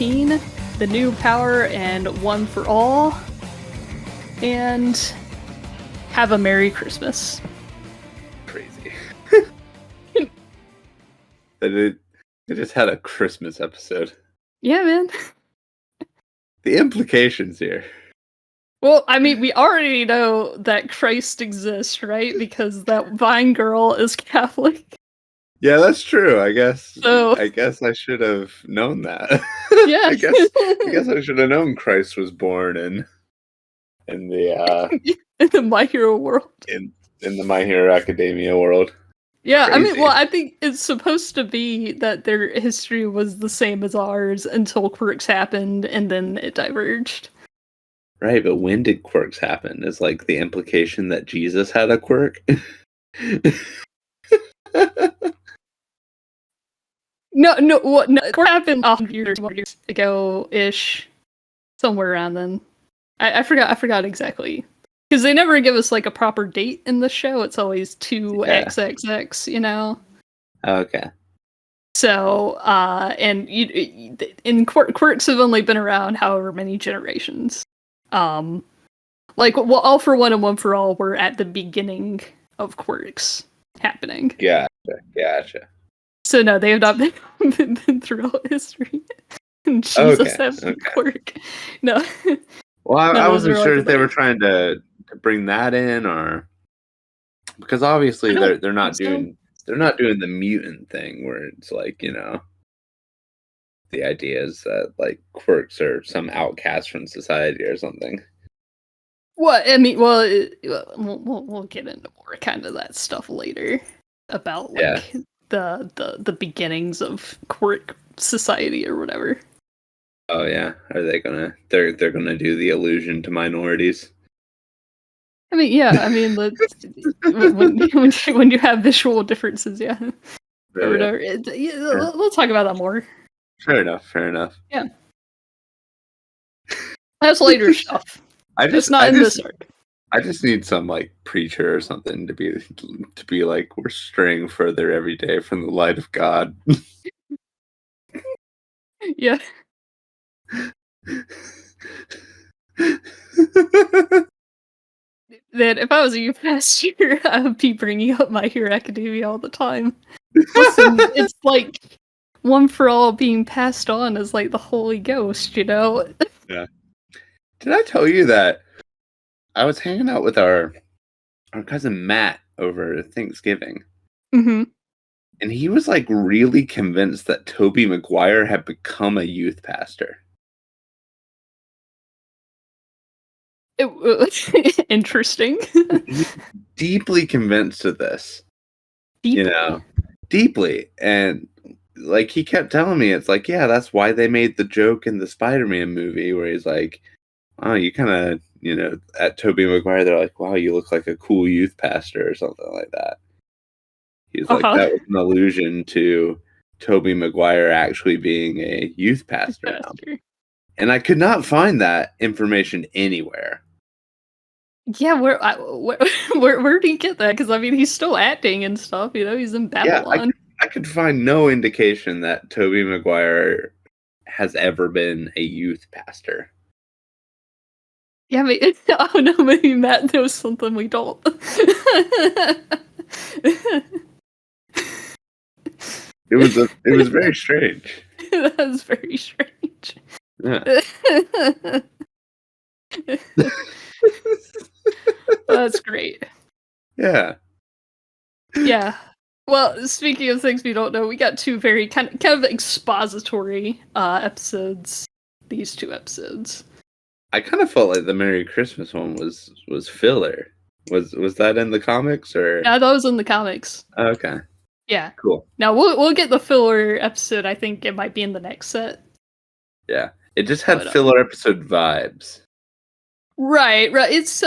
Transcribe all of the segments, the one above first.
2013, The New Power and One for All, and have a Merry Christmas. Crazy. They just had a Christmas episode. Yeah, man. The implications here. Well, I mean, we already know that Christ exists, right? Because that Vine girl is Catholic. Yeah, that's true. I guess I should have known that. Yeah. I guess I should have known Christ was born in the in the My Hero world. In the My Hero Academia world. Yeah, Crazy. I mean, well, I think it's supposed to be that their history was the same as ours until quirks happened, and then it diverged. Right, but when did quirks happen? Is like the implication that Jesus had a quirk? No, quirk happened 100 years ago-ish, somewhere around then. I forgot exactly. Because they never give us like a proper date in the show. It's always 2XXX, you know? Okay. So, and quirks have only been around however many generations. Like, well, All for One and One for All were at the beginning of quirks happening. Gotcha. So no, they have not been throughout history. And Jesus has a quirk. No. Well, I wasn't sure if they were trying to bring that in, or because obviously they're not doing the mutant thing where it's like, you know, the idea is that like quirks are some outcast from society or something. Well, I mean, we'll get into more kind of that stuff later about like the beginnings of quirk society or whatever. Oh yeah, are they gonna? They're gonna do the allusion to minorities. I mean, yeah. I mean, when you have visual differences, yeah. Or whatever. We'll talk about that more. Fair enough. Yeah. That's later stuff. It's not in this arc. I just need some like preacher or something to be like, we're straying further every day from the light of God. Yeah. Then if I was a youth pastor, I would be bringing up My Hero Academia all the time. Listen, it's like One for All being passed on as like the Holy Ghost, you know? Yeah. Did I tell you that I was hanging out with our cousin Matt over Thanksgiving? Mm-hmm. And he was like really convinced that Tobey Maguire had become a youth pastor. Interesting. He's deeply convinced of this. Deeply. You know, deeply. And like he kept telling me, it's like, yeah, that's why they made the joke in the Spider-Man movie where he's like, oh, you kind of, you know, at Tobey Maguire, they're like, wow, you look like a cool youth pastor or something like that. He's like, that was an allusion to Tobey Maguire actually being a youth pastor now. And I could not find that information anywhere. Yeah, where do you get that? Because I mean, he's still acting and stuff. You know, he's in Babylon. Yeah, I could find no indication that Tobey Maguire has ever been a youth pastor. Yeah, I mean, I don't know. Maybe Matt knows something we don't. It was very strange. That was very strange. Yeah. That's great. Yeah. Yeah. Well, speaking of things we don't know, we got two very kind of expository episodes. These two episodes. I kind of felt like the Merry Christmas one was filler. Was that in the comics or? Yeah, that was in the comics. Oh, okay. Yeah. Cool. Now we'll get the filler episode. I think it might be in the next set. Yeah, it just had filler episode vibes. Right. It's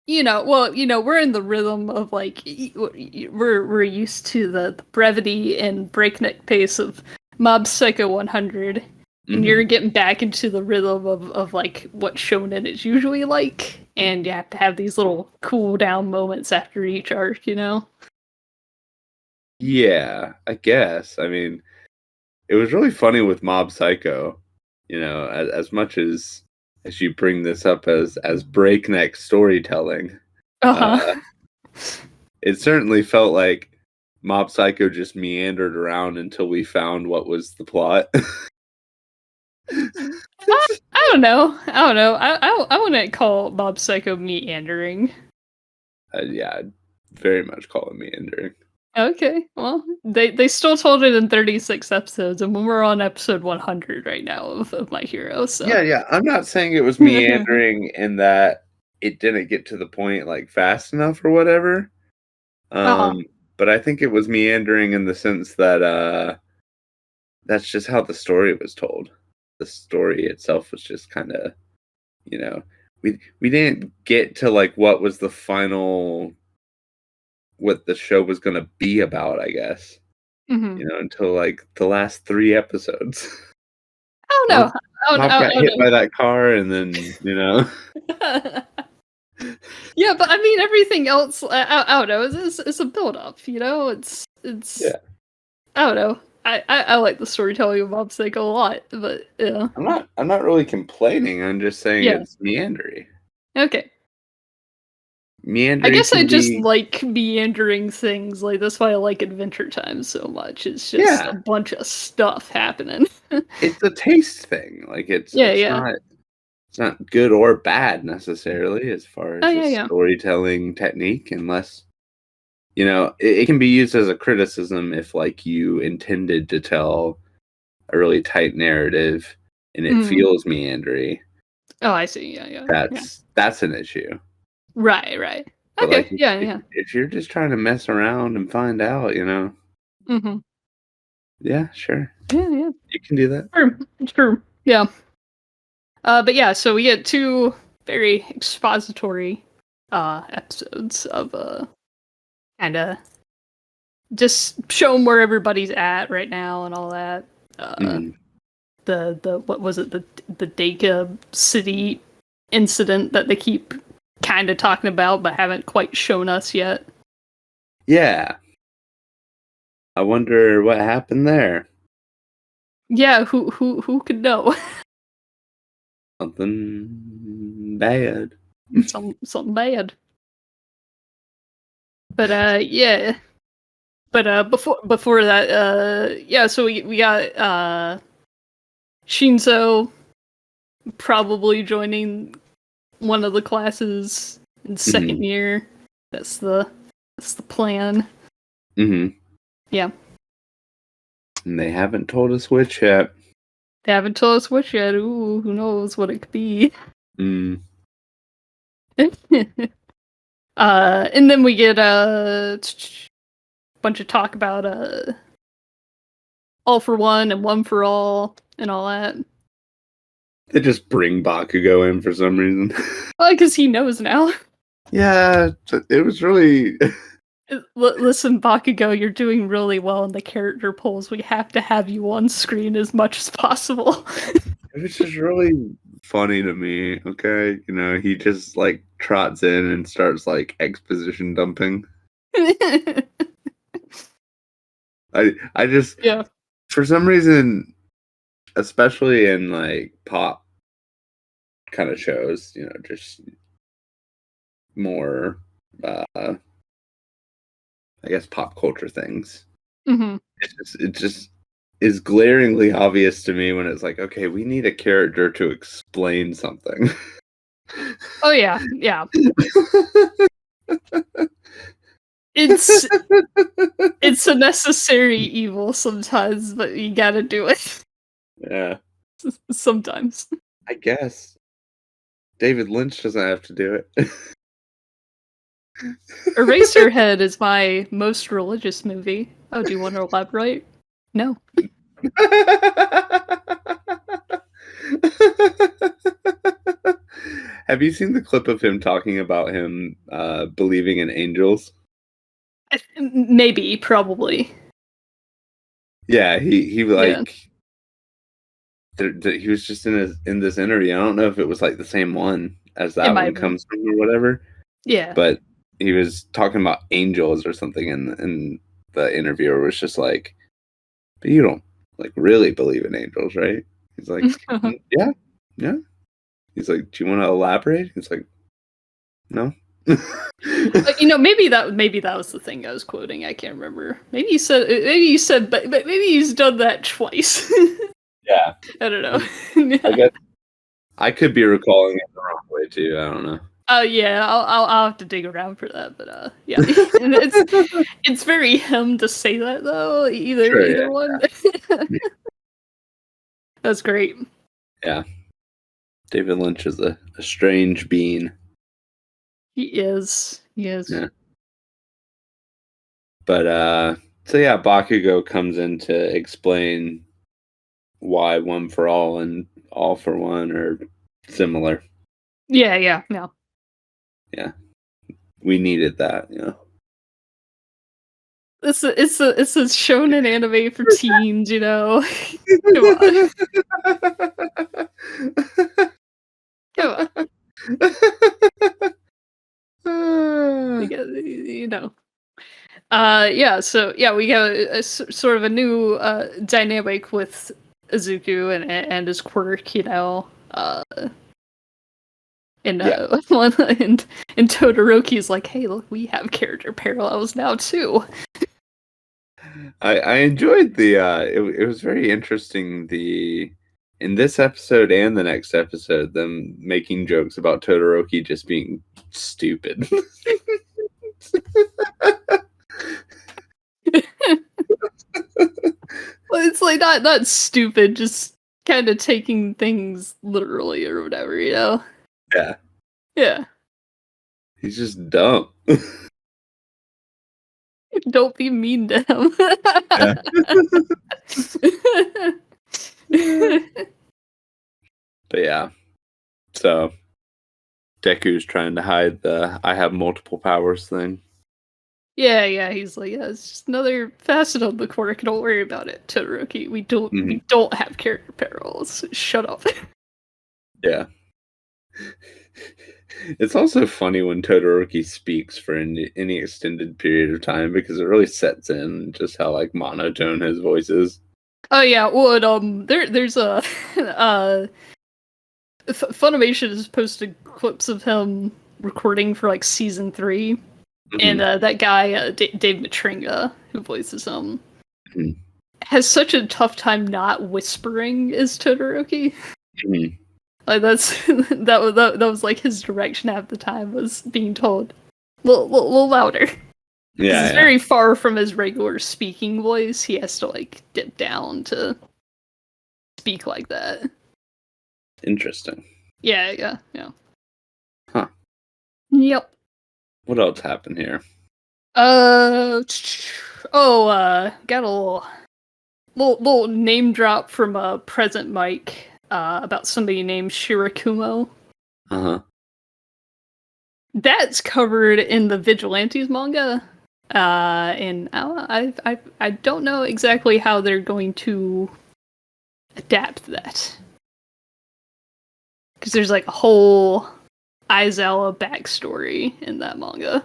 you know, we're in the rhythm of like we're used to the brevity and breakneck pace of Mob Psycho 100, and you're getting back into the rhythm of like what shonen is usually like, and you have to have these little cool down moments after each arc, you know. Yeah, I guess. I mean, it was really funny with Mob Psycho as much as you bring this up as breakneck storytelling, Uh-huh. it certainly felt like Mob Psycho just meandered around until we found what was the plot. I don't know. I wouldn't call Mob Psycho meandering. Yeah, I'd very much call it meandering. Okay, well, they still told it in 36 episodes, and we're on episode 100 right now of My Hero, so. Yeah. I'm not saying it was meandering in that it didn't get to the point like fast enough or whatever. Uh-huh. But I think it was meandering in the sense that that's just how the story was told. The story itself was just kind of, we didn't get to like what was the final, what the show was going to be about, I guess. Mhm. Until like the last 3 episodes. I don't Mob, know. I don't Mob got I hit don't by that car, and then know. Yeah, but I mean, everything else, I don't know, it's a build-up, It's yeah. I don't know. I like the storytelling of Mob Psycho a lot, but yeah. I'm not really complaining. I'm just saying Yeah. it's meandering. Okay. I Meandering guess I can just be like meandering things. Like that's why I like Adventure Time so much. It's just yeah. a bunch of stuff happening. It's a taste thing. Like Yeah, it's yeah. not good or bad necessarily as far Oh as a yeah, yeah. storytelling technique, unless it can be used as a criticism if like you intended to tell a really tight narrative and it Mhm. feels meandery. Oh, I see. Yeah, yeah, yeah. That's an issue. Right, right. But like Okay. Yeah, yeah. if you're just trying to mess around and find out, Mhm. yeah, sure. Yeah, yeah. You can do that. True. True. Yeah. But yeah, so we get two very expository episodes of kind of just show 'em where everybody's at right now and all that. Uh, Mhm. the what was it, the Daka City incident that they keep kind of talking about but haven't quite shown us yet. Yeah. I wonder what happened there. Yeah, who could know? Something bad. Something bad. But yeah. But before that, yeah, so we got Shinzo probably joining one of the classes in second Mhm. year. That's the plan. Mhm. Yeah. And they haven't told us which yet. They haven't told us which yet. Ooh, who knows what it could be. Mm. And then we get a bunch of talk about all for one and one for all and all that. They just bring Bakugo in for some reason. Well, because he knows now. Yeah, it was really. Listen, Bakugo, you're doing really well in the character polls. We have to have you on screen as much as possible. It was just really funny to me. Okay, he just like trots in and starts like exposition dumping. I just Yeah. for some reason, especially in like pop kind of shows, just more I guess pop culture things. Hmm. It just is glaringly obvious to me when it's like, okay, we need a character to explain something. Oh yeah, yeah. It's it's a necessary evil sometimes, but you gotta do it. Yeah, Sometimes. I guess David Lynch doesn't have to do it. Eraserhead is my most religious movie. Oh, do you want to elaborate? No. Have you seen the clip of him talking about him believing in angels? Maybe, probably. Yeah, he Yeah. like he was just in this interview. I don't know if it was like the same one as It that might one have been. comes from or whatever, Yeah. but he was talking about angels or something, and the interviewer was just like, "But you don't like really believe in angels, right?" He's like, yeah. He's like, do you want to elaborate? He's like, no. Maybe that was the thing I was quoting. I can't remember. Maybe you said, but maybe he's done that twice. Yeah. I don't know. I guess I could be recalling it the wrong way too. I don't know. Yeah, I'll have to dig around for that, but yeah, and it's very him to say that though. Either one. Yeah. That's great. Yeah, David Lynch is a strange being. He is. Yeah. But so yeah, Bakugo comes in to explain why One for All and All for One are similar. Yeah. Yeah, we needed that, It's a shonen anime for teens, Come on. Come on. Yeah, so yeah, we have sort of a new dynamic with Izuku and his quirk, and Todoroki's like, hey, look, we have character parallels now too. I enjoyed the it was very interesting in this episode and the next episode them making jokes about Todoroki just being stupid. Well, it's like not stupid, just kind of taking things literally or whatever, Yeah. Yeah. He's just dumb. Don't be mean to him. Yeah. But yeah. So Deku's trying to hide the I have multiple powers thing. Yeah, he's like, yeah, it's just another facet of the quirk. Don't worry about it, Todoroki. We don't have character parallels. Shut up. Yeah. It's also funny when Todoroki speaks for any extended period of time because it really sets in just how like monotone his voice is. Oh yeah, well, there's a Funimation has posted clips of him recording for like season 3. And that guy, Dave Matringa, who voices him, has such a tough time not whispering as Todoroki. Like that was like his direction at the time, was being told a little louder. Yeah, he's very far from his regular speaking voice. He has to like dip down to speak like that. Interesting. Yeah. Huh. Yep. What else happened here? Got a little name drop from Present Mike about somebody named Shirakumo. That's covered in the Vigilantes manga, and I don't know exactly how they're going to adapt that, because there's like a whole Aizawa backstory in that manga.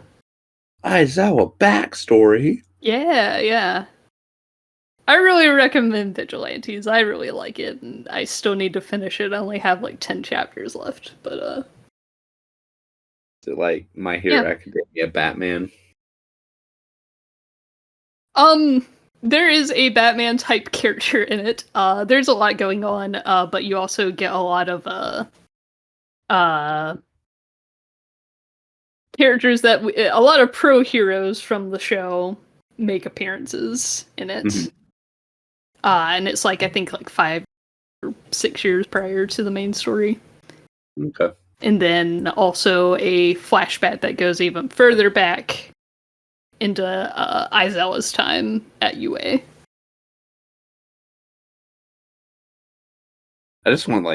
Aizawa backstory? Yeah. I really recommend Vigilantes. I really like it, and I still need to finish it. I only have like 10 chapters left, but Is it like My Hero Academia Batman? There is a Batman type character in it. There's a lot going on, but you also get a lot of characters that a lot of pro heroes from the show make appearances in it. And it's like, I think like 5 or 6 years prior to the main story. Okay. And then also a flashback that goes even further back into Aizawa's time at UA. I just want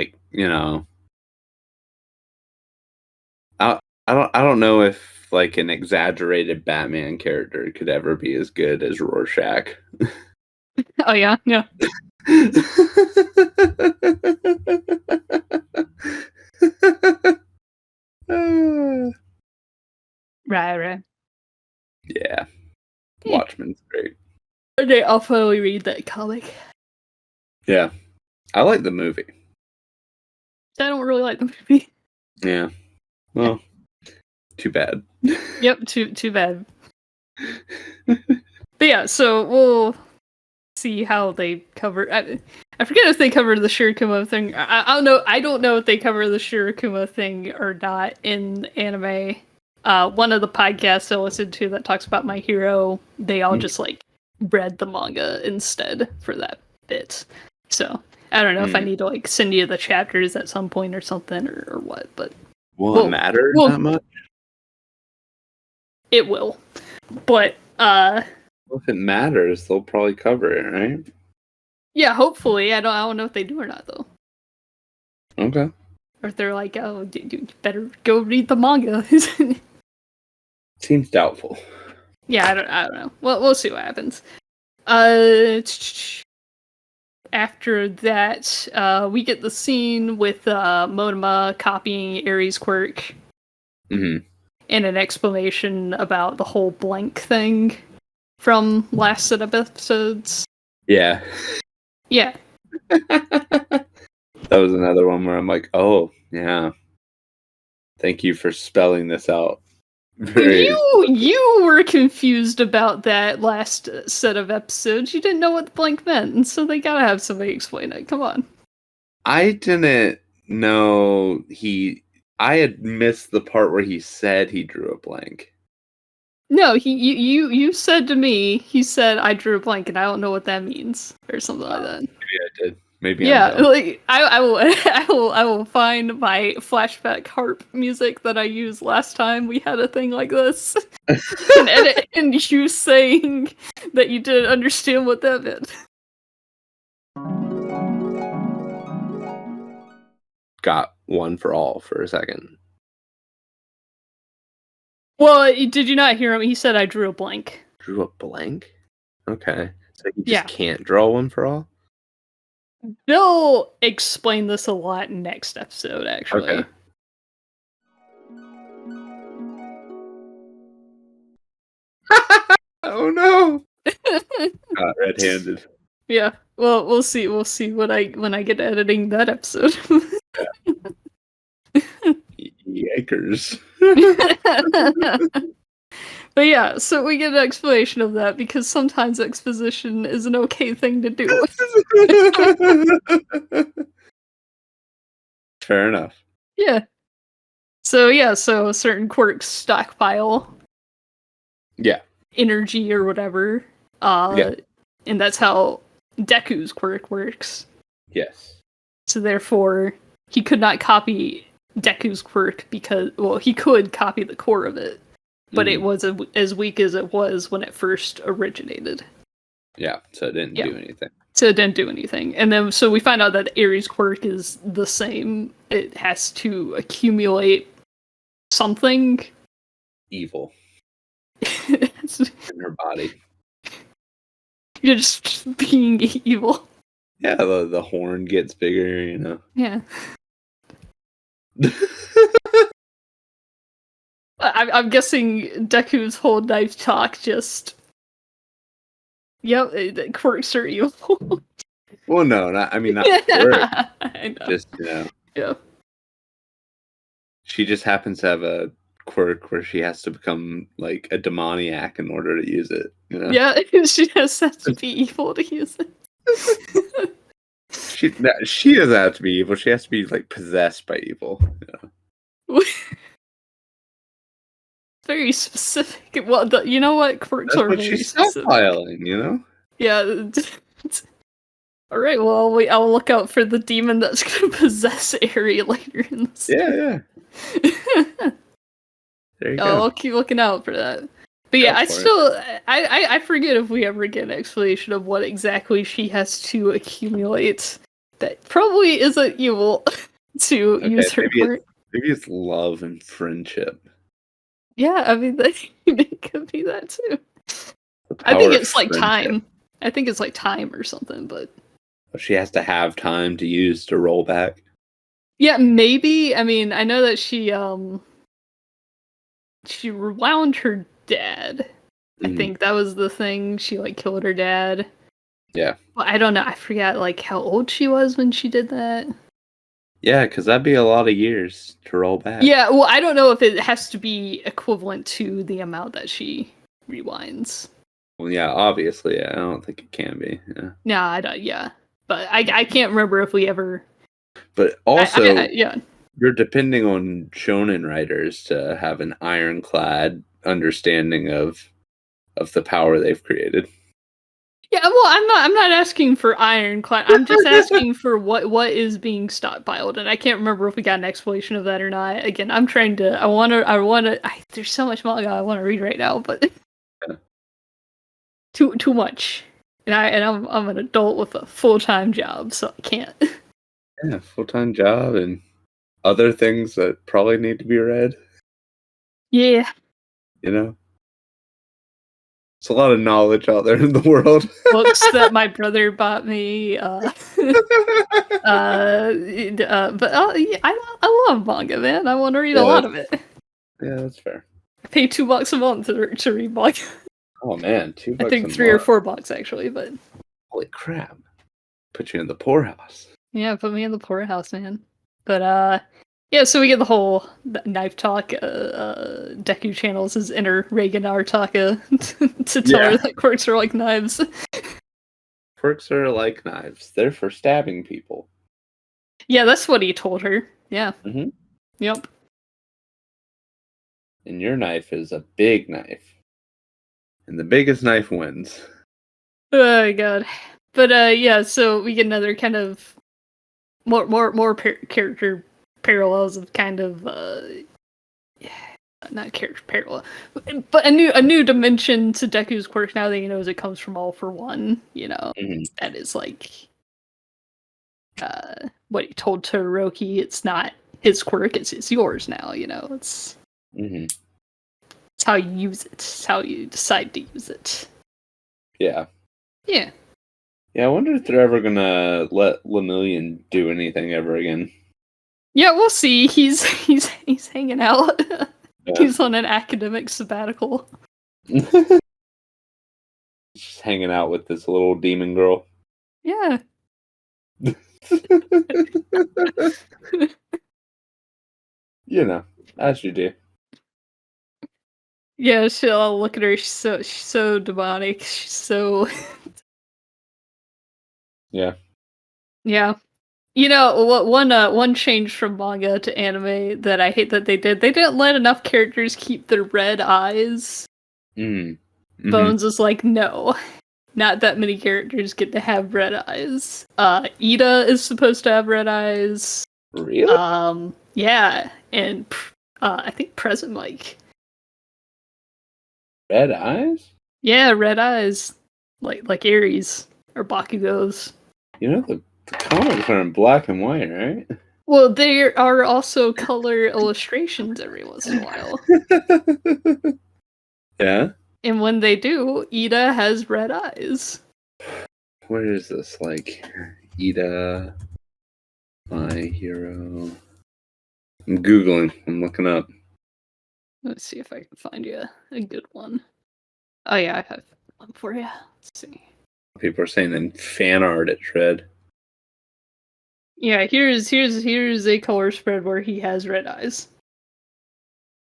I don't know if like an exaggerated Batman character could ever be as good as Rorschach. Oh yeah. Right. Yeah. Watchmen's great. Okay, I'll finally read that comic. Yeah. I like the movie. I don't really like the movie. Yeah. Well, too bad. Yep, too bad. But yeah, so we'll see how they cover. I forget if they cover the Shirokuma thing. I don't know. I don't know if they cover the Shirokuma thing or not in anime. One of the podcasts I listened to that talks about My Hero, they all just like read the manga instead for that bit. So I don't know if I need to like send you the chapters at some point or something or what. But will it matter that much? It will, but well, if it matters, they'll probably cover it, right? Yeah, hopefully. I don't know if they do or not though. Okay. Or if they're like, oh, you better go read the manga. Seems doubtful. Yeah, I don't know. Well, we'll see what happens. After that, we get the scene with Monoma copying Aries' quirk. Mm-hmm. And an explanation about the whole blank thing from last set of episodes. Yeah. Yeah. That was another one where I'm like, oh, yeah. Thank you for spelling this out. You were confused about that last set of episodes. You didn't know what the blank meant, and so they gotta have somebody explain it. Come on. I didn't know I had missed the part where he said he drew a blank. No, you said to me, he said I drew a blank, and I don't know what that means, or something like that. Maybe I did. Maybe yeah, I'm dumb. like I will find my flashback harp music that I used last time we had a thing like this, and edit in you saying that you didn't understand what that meant. Got one for all for a second. Well, did you not hear him? He said I drew a blank. Drew a blank? Okay. So you just can't draw one for all? They'll explain this a lot next episode, actually. Okay. Oh no! Got red-handed. Yeah. Well, we'll see. We'll see when I get editing that episode. Yikers. But yeah, so we get an explanation of that because sometimes exposition is an okay thing to do. Fair enough. Yeah. So certain quirks stockpile. Yeah. Energy or whatever. And that's how Deku's quirk works. Yes. So therefore, he could not copy Deku's quirk because, well, he could copy the core of it, but it was as weak as it was when it first originated. Yeah, so it didn't do anything. So it didn't do anything. And then, so we find out that Aries' quirk is the same. It has to accumulate something. Evil. In her body. You're just being evil. Yeah, the horn gets bigger, you know. Yeah. I'm guessing Deku's whole knife talk just... Yep, the quirks are evil. Well, no, not quirks. I know. Just, you know. Yeah. She just happens to have a quirk where she has to become, like, a demoniac in order to use it, you know? Yeah, she has to be evil to use it. She doesn't have to be evil. She has to be, like, possessed by evil, you know? Very specific. Well, you know what? Quirks are very specific. Stockpiling, you know? Yeah. All right. Well, I'll look out for the demon that's going to possess Aerie later in this. Yeah. There you go. I'll keep looking out for that. But yeah, I forget if we ever get an explanation of what exactly she has to accumulate. That probably isn't evil to use her quirk. Maybe it's love and friendship. Yeah, I mean, it could be that too. I think it's like time. I think it's like time or something, but... She has to have time to use to roll back. Yeah, maybe. I mean, I know that she rewound her dad. I think that was the thing. She, like, killed her dad. Yeah. Well, I don't know. I forgot like how old she was when she did that. Yeah, because that'd be a lot of years to roll back. Yeah, well, I don't know if it has to be equivalent to the amount that she rewinds. Well, yeah, obviously, I don't think it can be. Yeah. No, I don't. Yeah, but I can't remember if we ever. But also, yeah. you're depending on shonen writers to have an ironclad understanding of the power they've created. Yeah, well, I'm not asking for ironclad. I'm just asking for what is being stockpiled, and I can't remember if we got an explanation of that or not. Again, I'm trying to. I want to. There's so much manga I want to read right now, but Yeah. too much. And I'm an adult with a full-time job, so I can't. Yeah, full-time job and other things that probably need to be read. Yeah. You know, it's a lot of knowledge out there in the world. Books that my brother bought me. But yeah, I love manga, man. I want to read a lot of it. Yeah, that's fair. I pay $2 a month to read manga. Oh man, $2 I think $3 or $4 actually, but holy crap! Put you in the poorhouse. Yeah, put me in the poorhouse, man. But yeah, so we get the whole knife talk. Deku channels his inner Reagan Artaka to tell her that quirks are like knives. Quirks are like knives. They're for stabbing people. Yeah, that's what he told her. Yeah. Mm-hmm. Yep. And your knife is a big knife. And the biggest knife wins. Oh my god. But yeah, so we get another kind of more character parallels of kind of not character parallel, but a new dimension to Deku's quirk now that he knows it comes from All for One. You know, that is like what he told Todoroki. It's not his quirk; it's yours now. You know, it's how you use it. It's how you decide to use it. Yeah. Yeah. Yeah, I wonder if they're ever gonna let Lemillion do anything ever again. Yeah, we'll see. He's hanging out. Yeah. He's on an academic sabbatical. Just hanging out with this little demon girl. Yeah. You know, as you do. Yeah, she'll look at her. She's so demonic. She's so. Yeah. Yeah. You know what? One change from manga to anime that I hate that they did. They didn't let enough characters keep their red eyes. Bones is like, no, not that many characters get to have red eyes. Ida is supposed to have red eyes. Really? Yeah, and I think Present Mike. Red eyes? Yeah, red eyes, like Aries or Bakugo's. You know the comics are in black and white, right? Well, there are also color illustrations every once in a while. Yeah? And when they do, Ida has red eyes. Where is this? Like, Ida, My Hero. I'm Googling. I'm looking up. Let's see if I can find you a good one. Oh yeah, I have one for you. Let's see. People are saying in fan art it's red. Yeah, here's a color spread where he has red eyes.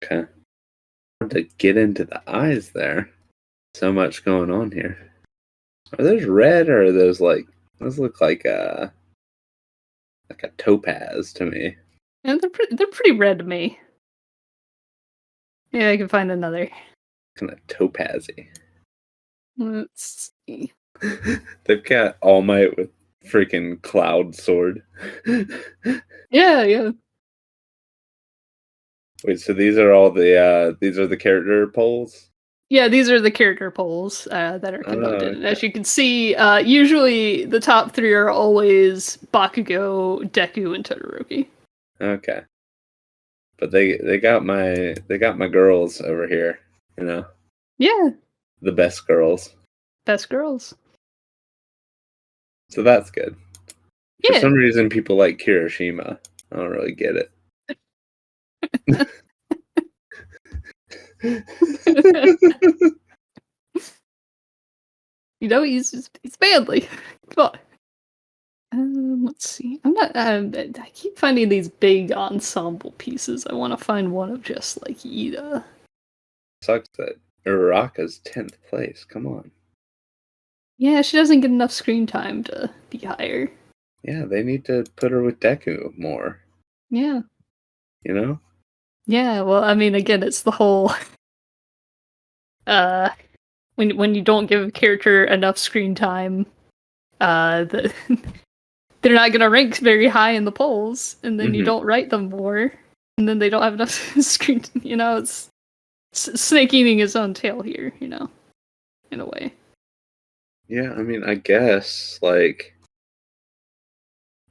Okay. Hard to get into the eyes there. So much going on here. Are those red or are those like those look like a topaz to me? And they're pretty red to me. Yeah, I can find another. Kind of topazy. Let's see. They've got All Might with freaking cloud sword. Yeah. Wait, so these are all the character polls? Yeah, these are the character polls that are conducted. Okay. As you can see, usually the top 3 are always Bakugo, Deku, and Todoroki. Okay. But they got my girls over here, you know. Yeah. The best girls. Best girls. So that's good. Yeah. For some reason people like Kirishima. I don't really get it. He's manly. Come on. Let's see. I'm not. I keep finding these big ensemble pieces. I want to find one of just like Ida. Sucks that Uraraka's 10th place. Come on. Yeah, she doesn't get enough screen time to be higher. Yeah, they need to put her with Deku more. Yeah. You know? Yeah. Well, I mean, again, it's the whole. When you don't give a character enough screen time, they're not gonna rank very high in the polls, and then you don't write them more, and then they don't have enough screen. It's snake eating his own tail here. In a way. Yeah, I mean, I guess like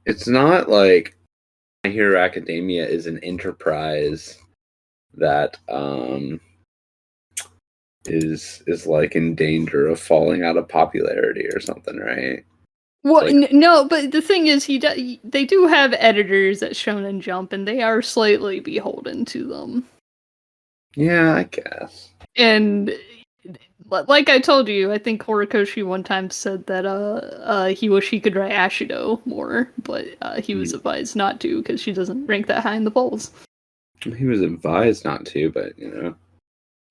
it's not like My Hero Academia is an enterprise that is like in danger of falling out of popularity or something, right? Well, Like, no, but the thing is, they do have editors at Shonen Jump, and they are slightly beholden to them. yeah, I guess. And like I told you, I think Horikoshi one time said that he wished he could write Ashido more, but he was advised not to because she doesn't rank that high in the polls. He was advised not to, but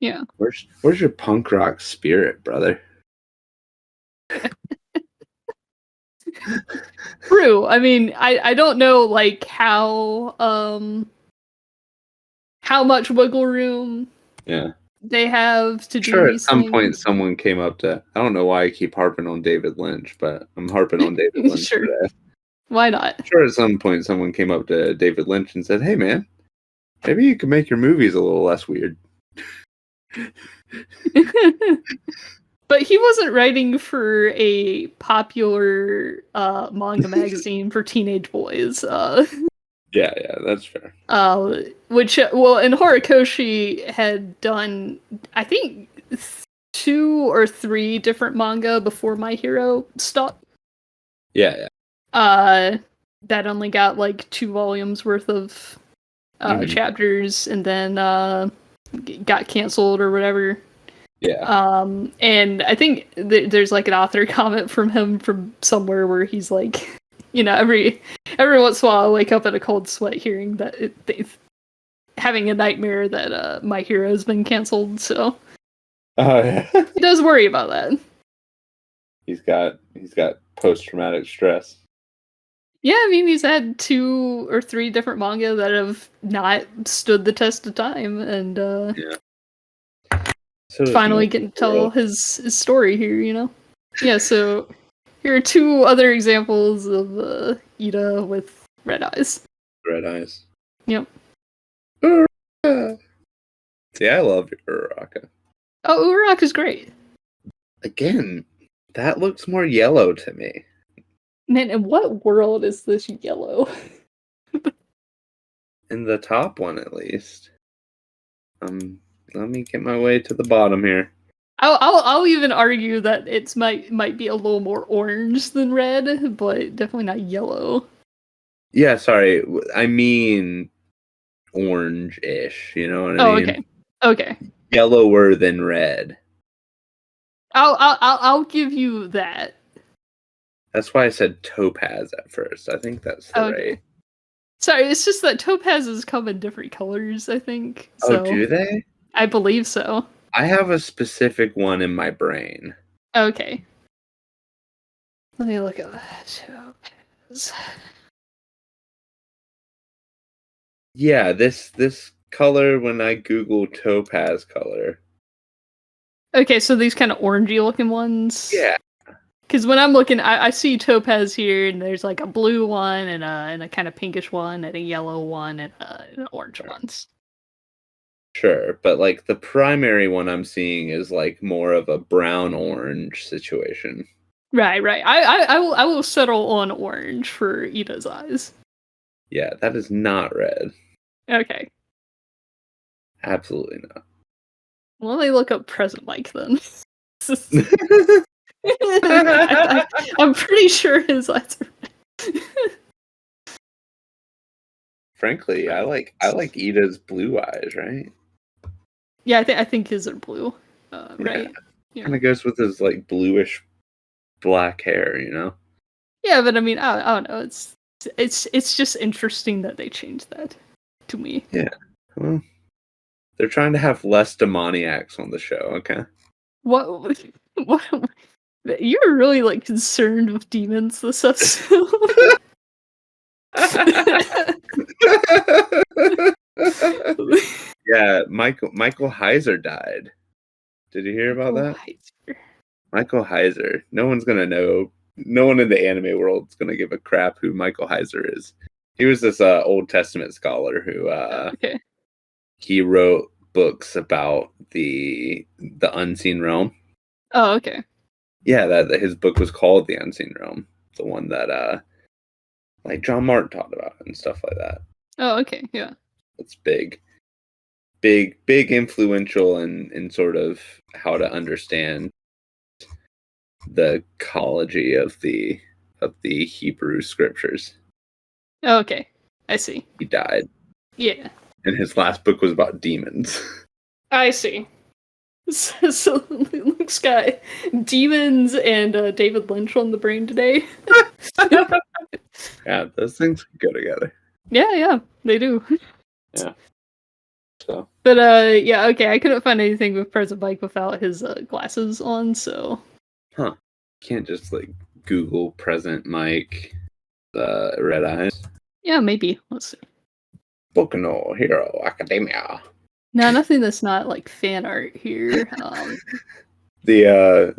Yeah. Where's your punk rock spirit, brother? True. I mean, I don't know like how much wiggle room they have to do these At some things. point someone came up to, I don't know why I keep harping on David Lynch, but I'm harping on David Lynch Sure. today. Why not? Sure, at some point someone came up to David Lynch and said, "Hey man, maybe you could make your movies a little less weird." But he wasn't writing for a popular manga magazine for teenage boys. Yeah, that's fair. Which, and Horikoshi had done, I think, 2 or 3 different manga before My Hero stopped. Yeah. That only got like 2 volumes worth of chapters, and then got canceled or whatever. Yeah. And I think there's like an author comment from him from somewhere where he's like, every once in a while I wake up in a cold sweat hearing that having a nightmare that My Hero has been canceled. So he does worry about that. He's got post-traumatic stress. Yeah, I mean, he's had 2 or 3 different manga that have not stood the test of time, and So finally getting to tell his story here, Yeah, so here are 2 other examples of Ida with red eyes. Red eyes. Yep. See, I love Uraraka. Oh, Uraraka's great. Again, that looks more yellow to me. Man, in what world is this yellow? In the top one, at least. Let me get my way to the bottom here. I'll even argue that it's might be a little more orange than red, but definitely not yellow. Yeah, sorry. I mean orange-ish, you know what I mean? Okay. Yellower than red. I'll give you that. That's why I said topaz at first. I think that's the right. Sorry, it's just that topazes come in different colors, I think. So, oh, do they? I believe so. I have a specific one in my brain. Okay. Let me look at that. Topaz. Yeah, this color when I Google topaz color. Okay, so these kind of orangey looking ones. Yeah. Because when I'm looking, I see topaz here, and there's like a blue one, and a kind of pinkish one, and a yellow one, and an orange ones. Sure, but like the primary one I'm seeing is like more of a brown orange situation. Right. I will settle on orange for Ida's eyes. Yeah, that is not red. Okay. Absolutely not. Well, let me look up present Mike then. I'm pretty sure his eyes are red. Frankly, I like Ida's blue eyes, right? Yeah, I think his are blue. Right. Yeah. Kind of goes with his like bluish black hair, you know? Yeah, but I mean, I don't know. It's just interesting that they changed that to me. Yeah. Well, they're trying to have less demoniacs on the show, okay? What? What? You're really like concerned with demons this episode. Yeah, Michael Heiser died. Did you hear about that? Heiser. Michael Heiser. No one's gonna know. No one in the anime world is gonna give a crap who Michael Heiser is. He was this Old Testament scholar who Okay. he wrote books about the unseen realm. Oh, okay. Yeah, that his book was called The Unseen Realm, the one that like John Martin talked about and stuff like that. Oh, okay. Yeah. It's big influential in sort of how to understand the ecology of the Hebrew scriptures. Oh, okay. I see. He died. Yeah. And his last book was about demons. I see. So Luke's got demons and David Lynch on the brain today. Yeah, those things go together. Yeah, they do. Yeah. So. But yeah, okay. I couldn't find anything with President Mike without his glasses on. So. Huh. Can't just like Google Present Mike, red eyes. Yeah, maybe. Let's see. Boku no Hero Academia. No, nothing that's not like fan art here. The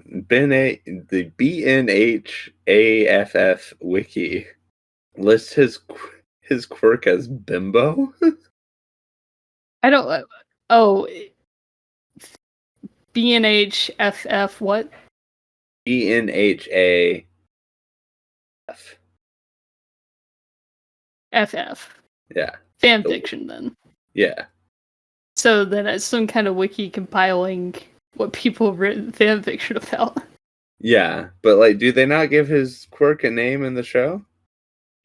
BNHAFF wiki lists his quirk as bimbo. I don't. Oh, BNHFF what? BNHAF. FF. Yeah. Fan fiction then. Yeah. So then it's some kind of wiki compiling what people have written fan fiction about. Yeah, but like, do they not give his quirk a name in the show?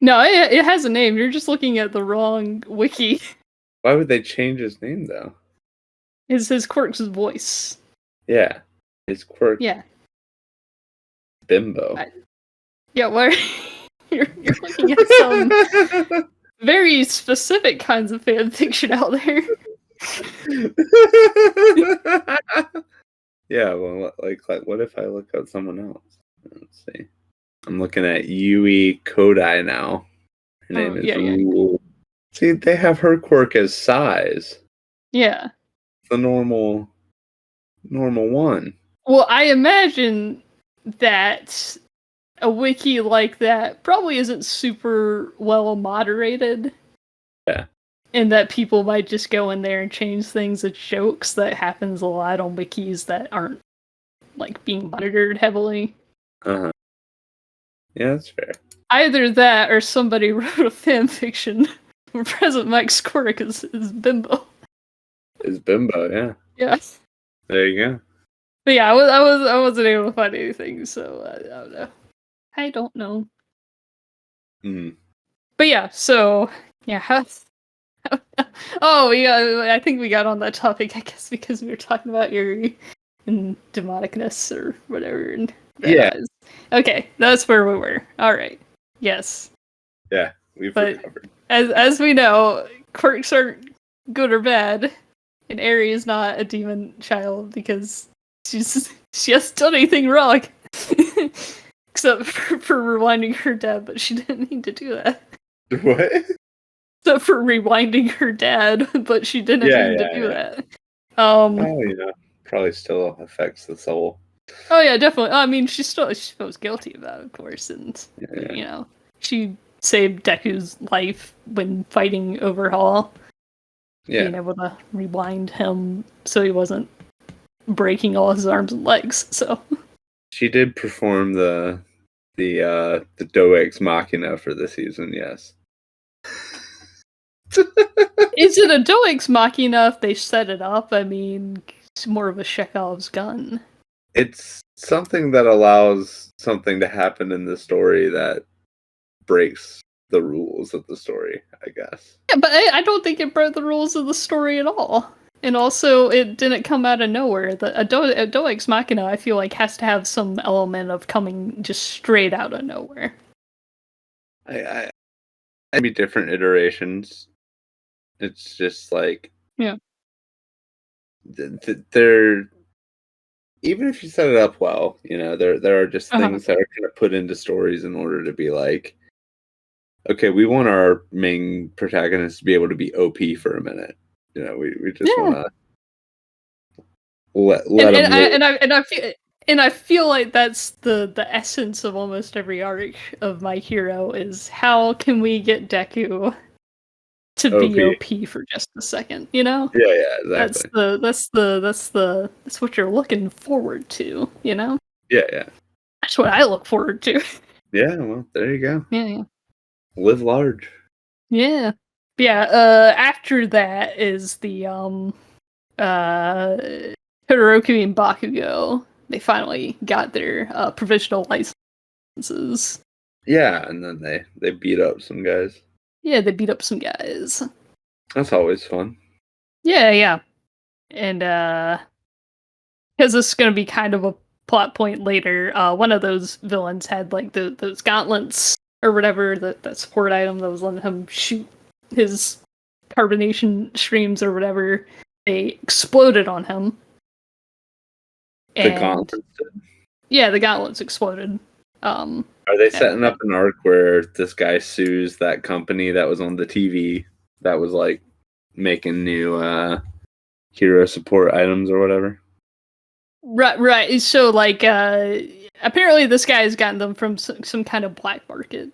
No, it has a name. You're just looking at the wrong wiki. Why would they change his name though? His quirk's voice. Yeah, his quirk. Yeah. Bimbo. Yeah, where you're looking at some very specific kinds of fan fiction out there. Yeah, well, like, what if I look up someone else? Let's see. I'm looking at Yui Kodai now. Her name is. Yeah. See, they have her quirk as size. Yeah. The normal one. Well, I imagine that a wiki like that probably isn't super well moderated. Yeah. And that people might just go in there and change things as jokes. That happens a lot on wikis that aren't like being monitored heavily. Uh-huh. Yeah, that's fair. Either that or somebody wrote a fan fiction where President Mike's quirk is bimbo. Is bimbo, yeah. Yeah. There you go. But yeah, I wasn't able to find anything, so I don't know. I don't know. But yeah, so yeah, oh yeah, I think we got on that topic, I guess, because we were talking about Yuri and demonicness or whatever. And eyes. Okay, that's where we were. All right. Yes. Yeah, we've recovered. As we know, quirks aren't good or bad, and Eri is not a demon child because she hasn't done anything wrong, except for rewinding her dad. But she didn't need to do that. What? Except for rewinding her dad, but she didn't need to do that. Probably still affects the soul. Oh yeah, definitely. I mean, she feels guilty about it, of course, and she saved Deku's life when fighting Overhaul. Yeah. Being able to rewind him so he wasn't breaking all his arms and legs. So she did perform the Deus Machina for the season, yes. Is it a Deus Machina if they set it up? I mean, it's more of a Chekhov's gun. It's something that allows something to happen in the story that breaks the rules of the story, I guess. Yeah, but I don't think it broke the rules of the story at all. And also, it didn't come out of nowhere. The a Deus Ex Machina, I feel like, has to have some element of coming just straight out of nowhere. I maybe different iterations. It's just like Yeah. they're even if you set it up well, there are just things that are kind of put into stories in order to be like, okay, we want our main protagonist to be able to be OP for a minute. We just want to let him live. And I feel like that's the essence of almost every arc of My Hero is how can we get Deku to be OP for just a second, Yeah, exactly. That's what you're looking forward to, Yeah. That's what I look forward to. Yeah, well, there you go. Yeah. Live large. Yeah. Yeah, after that is the Todoroki and Bakugo. They finally got their provisional licenses. Yeah, and then they beat up some guys. Yeah, they beat up some guys. That's always fun. Yeah. And because this is going to be kind of a plot point later, one of those villains had like those gauntlets or whatever, that support item that was letting him shoot his carbonation streams or whatever. They exploded on him. The gauntlets did? Yeah, the gauntlets exploded. Are they setting up an arc where this guy sues that company that was on the TV that was like making new hero support items or whatever? Right. So, like, apparently this guy has gotten them from some kind of black market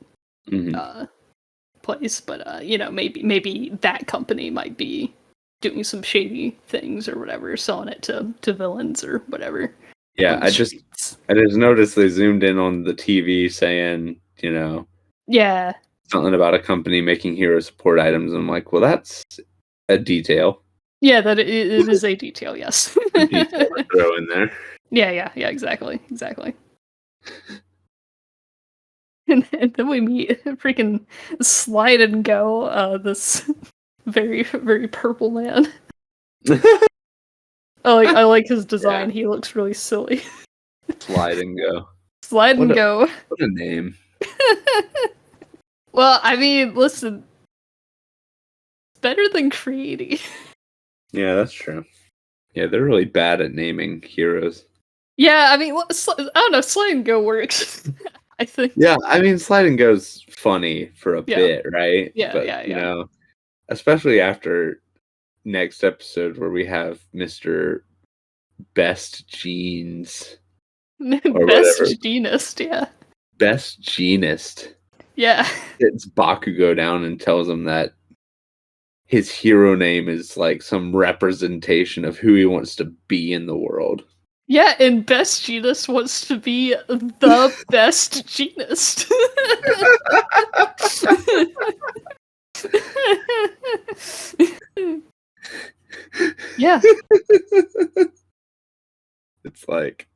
place, but maybe that company might be doing some shady things or whatever, selling it to villains or whatever. Yeah, I just noticed they zoomed in on the TV saying, yeah, something about a company making hero support items. And I'm like, well, that's a detail. Yeah, that it is a detail, yes. A detail to throw in there. Yeah, exactly. And then we meet freaking Slide and Go, this very, very purple man. I like his design. Yeah. He looks really silly. Slide and Go. Slide and Go. What a name. Well, I mean, listen. It's better than Creedy. Yeah, that's true. Yeah, they're really bad at naming heroes. Yeah, I mean, I don't know, Slide and Go works. I think. Yeah, I mean, Slide and Go's funny for a bit, right? Yeah, but, yeah. Especially after next episode where we have Mr. Best Jeans. Best Genist, yeah. Best Genist. Yeah. It's Bakugo down and tells him that his hero name is like some representation of who he wants to be in the world. Yeah, and Best Genist wants to be the best Genist. Yeah. It's like,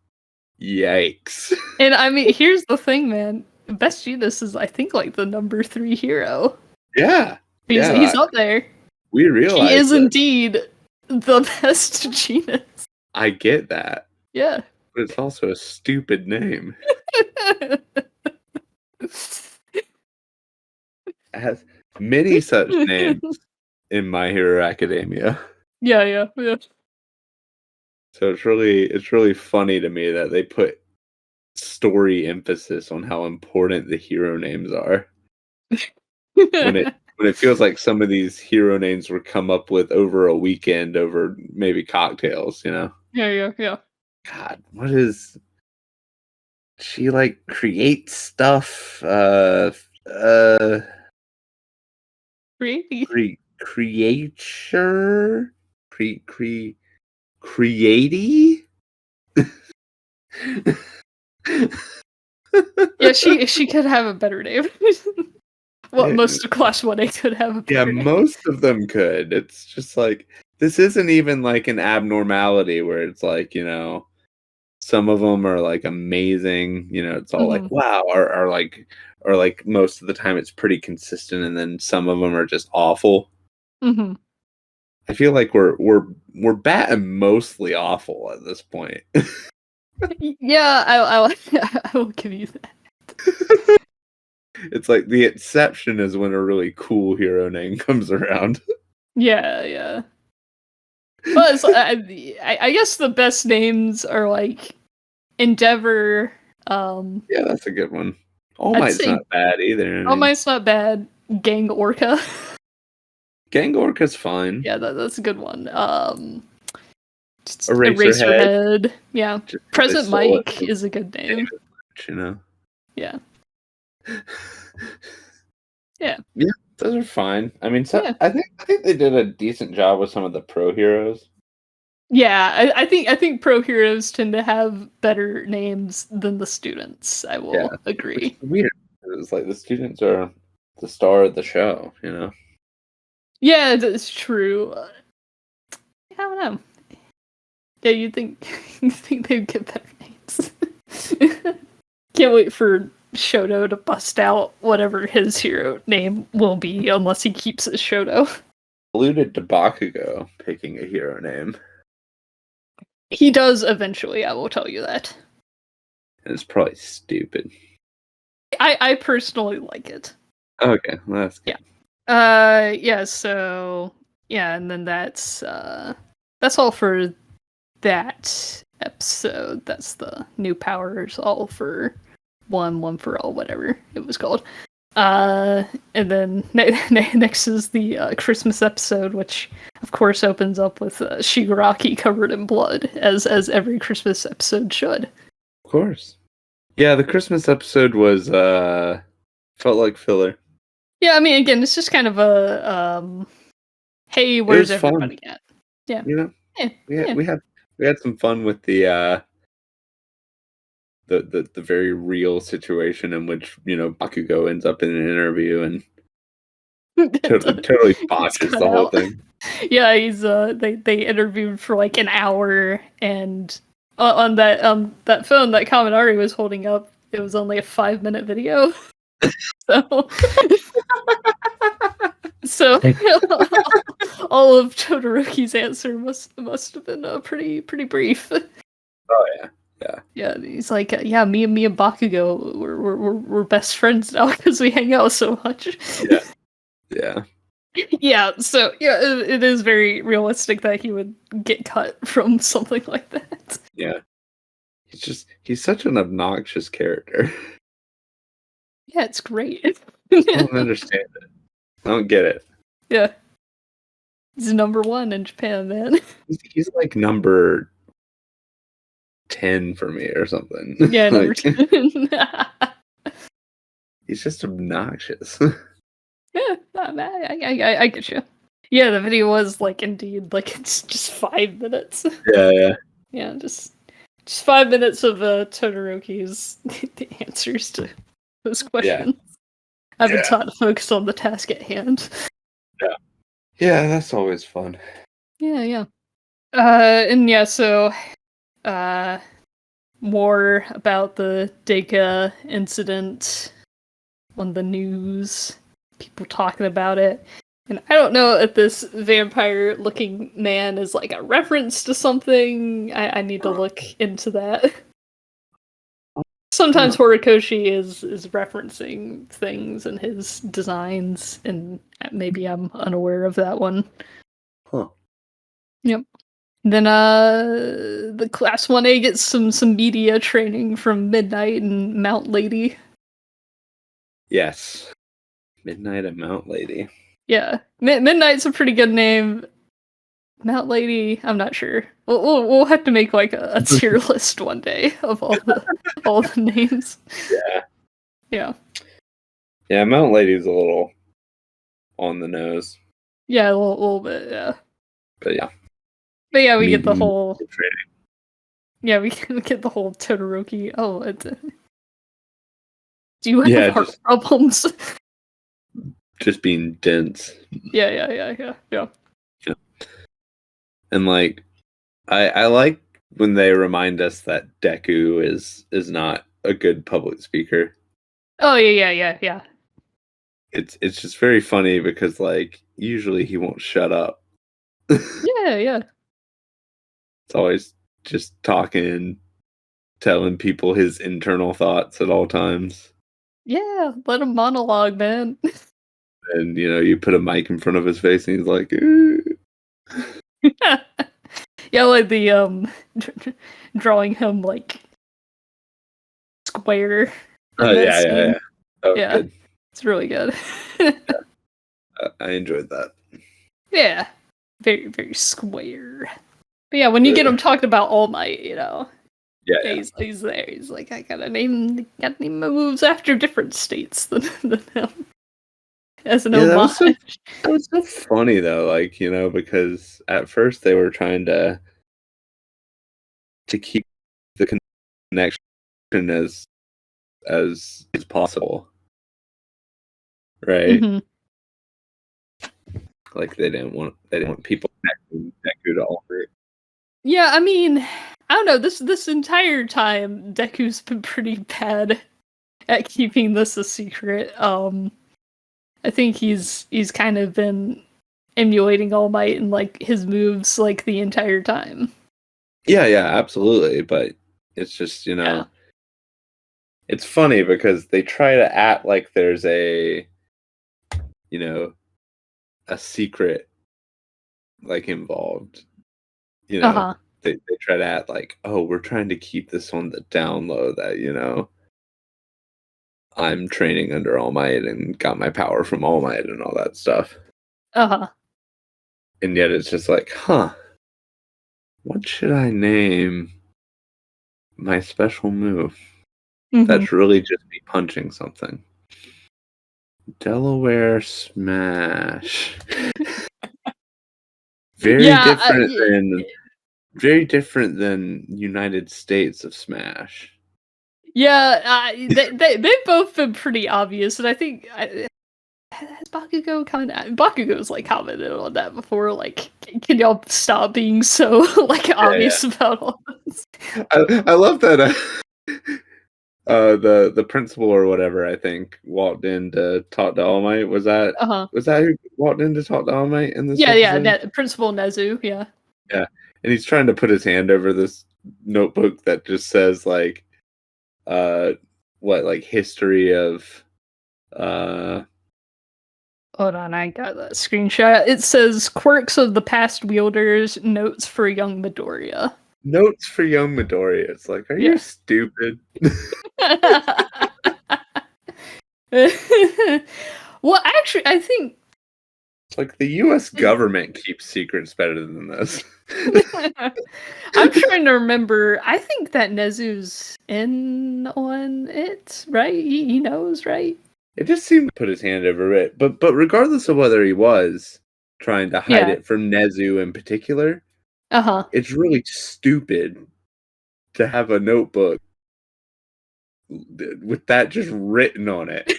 yikes. And I mean, here's the thing, man. Best Genist is, I think, like the number 3 hero. Yeah. He's up there. We realize he is indeed the best Genist. I get that. Yeah. But it's also a stupid name. It has many such names in My Hero Academia. Yeah. So it's really funny to me that they put story emphasis on how important the hero names are. when it feels like some of these hero names were come up with over a weekend over maybe cocktails, Yeah. God, what is she like? Create stuff. Creature. Createy. Yeah, she could have a better name. Well, most of Class 1A could have a better name. Most of them could. It's just like, this isn't even like an abnormality where it's like, some of them are like amazing, it's all like, wow, or like most of the time it's pretty consistent, and then some of them are just awful. I feel like we're batting mostly awful at this point. Yeah, I will give you that. It's like the exception is when a really cool hero name comes around. Yeah. Well, I guess the best names are like Endeavor. Yeah, that's a good one. All I'd Might's say not bad either. I All mean, Might's not bad. Gang Orca. Gang Orca's fine. Yeah, that's a good one. Just Eraserhead. Eraserhead. Yeah. Just 'cause they Present stole it Mike from is a good name. David Lynch, you know. Yeah. Yeah. Yeah, those are fine. I mean, Yeah. I think they did a decent job with some of the pro heroes. Yeah, I think pro heroes tend to have better names than the students. I will Yeah, which agree. is weird. It's like the students are the star of the show, you know. Yeah, that's true. I don't know. Yeah, you think they'd get better names? Can't wait for Shoto to bust out whatever his hero name will be, unless he keeps his Shoto. Alluded to Bakugo picking a hero name. He does eventually. I will tell you that. And it's probably stupid. I personally like it. Okay, well, that's good. Yeah. So yeah, and then that's all for that episode. That's the new powers, all for one for all, whatever it was called. And then next is the Christmas episode, which of course opens up with Shigaraki covered in blood, as every Christmas episode should. Of course. Yeah, the Christmas episode was felt like filler. Yeah, I mean, again, it's just kind of a hey, where's everybody at? Yeah, you know, yeah. we had some fun with the very real situation in which, you know, Bakugo ends up in an interview and totally botches the whole thing. Yeah, he's they interviewed for like an hour, and on that phone that Kaminari was holding up, it was only a 5-minute video. So so all of Todoroki's answer must have been pretty brief. Oh yeah. Yeah, he's like, yeah, me and Bakugo, we're best friends now because we hang out so much. Yeah. Yeah, so yeah, it is very realistic that he would get cut from something like that. Yeah. He's such an obnoxious character. Yeah, it's great. I don't understand it. I don't get it. Yeah. He's number 1 in Japan, man. He's like number 10 for me or something. Yeah, number like, 10. He's just obnoxious. Yeah, I get you. Yeah, the video was like, indeed, like, it's just 5 minutes. Yeah. Yeah, just 5 minutes of Todoroki's answers to those questions. I've been taught to focus on the task at hand. Yeah, that's always fun. Yeah. And yeah, so more about the Deka incident on the news, people talking about it. And I don't know if this vampire-looking man is like a reference to something. I need to look into that. Sometimes Horikoshi is referencing things in his designs, and maybe I'm unaware of that one. Huh. Yep. Then the Class 1A gets some media training from Midnight and Mount Lady. Yes. Midnight and Mount Lady. Yeah. Midnight's a pretty good name. Mount Lady, I'm not sure. We'll have to make like a tier list one day of all the names. Yeah. Yeah, Mount Lady's a little on the nose. Yeah, a little bit, yeah. But yeah. But yeah, we get the whole training. Yeah, we get the whole Todoroki. Oh, do you have heart problems? Just being dense. Yeah. And like, I like when they remind us that Deku is not a good public speaker. Oh yeah. It's just very funny because like usually he won't shut up, Yeah. It's always just talking, telling people his internal thoughts at all times. Yeah, let him monologue, man. And, you put a mic in front of his face and he's like, "Ooh." Yeah, like the drawing him like square Oh, in that yeah, yeah, scene. yeah. That was Yeah, good. it's really good. I enjoyed that. Yeah, very very square. But yeah, when you get him talking about All Might, Yeah, yeah, yeah. he's there. He's like, I gotta name my moves after different states than him as an Yeah, homage. that was so funny though, like, because at first they were trying to keep the connection as possible, right? Hmm. Like they didn't want people connecting Deku to all three. Yeah, I mean, I don't know. This entire time, Deku's been pretty bad at keeping this a secret. I think he's kind of been emulating All Might and like his moves like the entire time. Yeah, yeah, absolutely. But it's just, Yeah. it's funny because they try to act like there's you know, a secret like involved. You Uh know, huh. they try to act like, oh, we're trying to keep this on the down low that, I'm training under All Might and got my power from All Might and all that stuff. Uh huh. And yet it's just like, huh, what should I name my special move? Hmm. That's really just me punching something. Delaware Smash. Very Yeah. different than very different than United States of Smash. Yeah. They've both been pretty obvious, and I think has Bakugo's like commented on that before. Like, can y'all stop being so like Yeah, yeah. obvious about all this? I love that the principal or whatever, I think, walked in to talk to All Might. Was that Uh huh. was that who walked in to talk to All Might in this Yeah. episode? Principal Nezu. Yeah. Yeah. And he's trying to put his hand over this notebook that just says like uh like history of uh Hold on, I got that screenshot. It says quirks of the past wielders, notes for young Midoriya. notes for young Midoriya. It's like, are you Yeah. stupid? Well, actually, I think It's like the US government keeps secrets better than this. I'm trying to remember. I think that Nezu's in on it, right? He knows, right? It just seemed to put his hand over it. But regardless of whether he was trying to hide Yeah. it from Nezu in particular, Uh-huh. it's really stupid to have a notebook with that just written on it.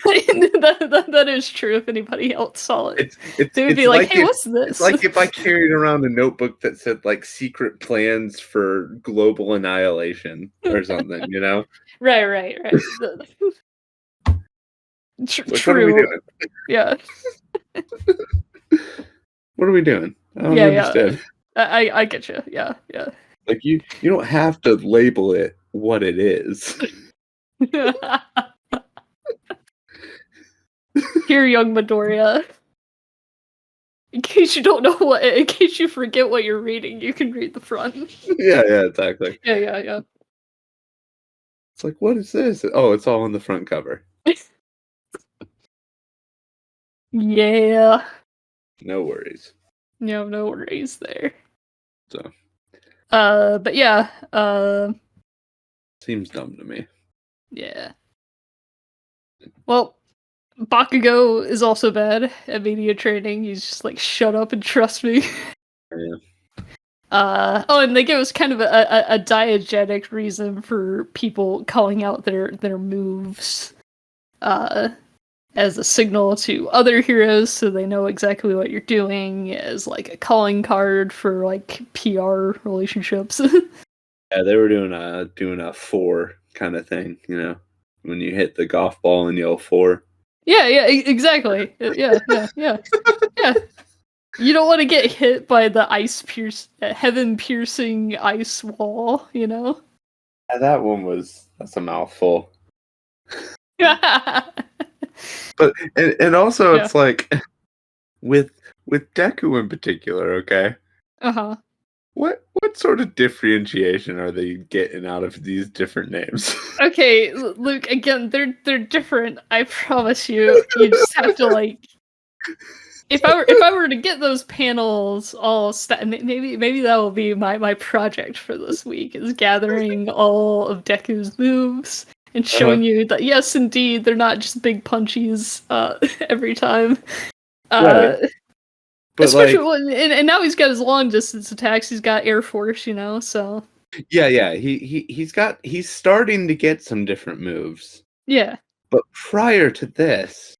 That is true. If anybody else saw it, It's it's they would it's be like, like "Hey, if what's it's this?" like if I carried around a notebook that said like secret plans for global annihilation or something, Right. Like, what are we True. doing? Yeah. What are we doing? I don't Yeah. understand. I get you. Yeah. Like you don't have to label it what it is. Here, young Midoriya. In case in case you forget what you're reading, you can read the front. Yeah, exactly. Yeah. It's like, what is this? Oh, it's all on the front cover. Yeah. No worries. No worries there. So But yeah, seems dumb to me. yeah. Well, Bakugo is also bad at media training. He's just like, shut up and trust me. Yeah. And they give us kind of a diegetic reason for people calling out their moves, as a signal to other heroes so they know exactly what you're doing, as like a calling card for like PR relationships. Yeah, they were doing a 4 kind of thing, when you hit the golf ball and yell 4. Yeah, exactly. Yeah. You don't want to get hit by the heaven-piercing ice wall, you know? Yeah, that's a mouthful. Yeah. But and also it's like with Deku in particular, okay? Uh-huh. What sort of differentiation are they getting out of these different names? Okay, Luke, again, they're different, I promise you. You just have to, like, if I were to get those panels all maybe that will be my project for this week, is gathering all of Deku's moves and showing you that yes, indeed, they're not just big punchies every time. Right. But Especially like, when, and now he's got his long distance attacks. He's got Air Force, you know. So yeah, he's starting to get some different moves. yeah, But prior to this,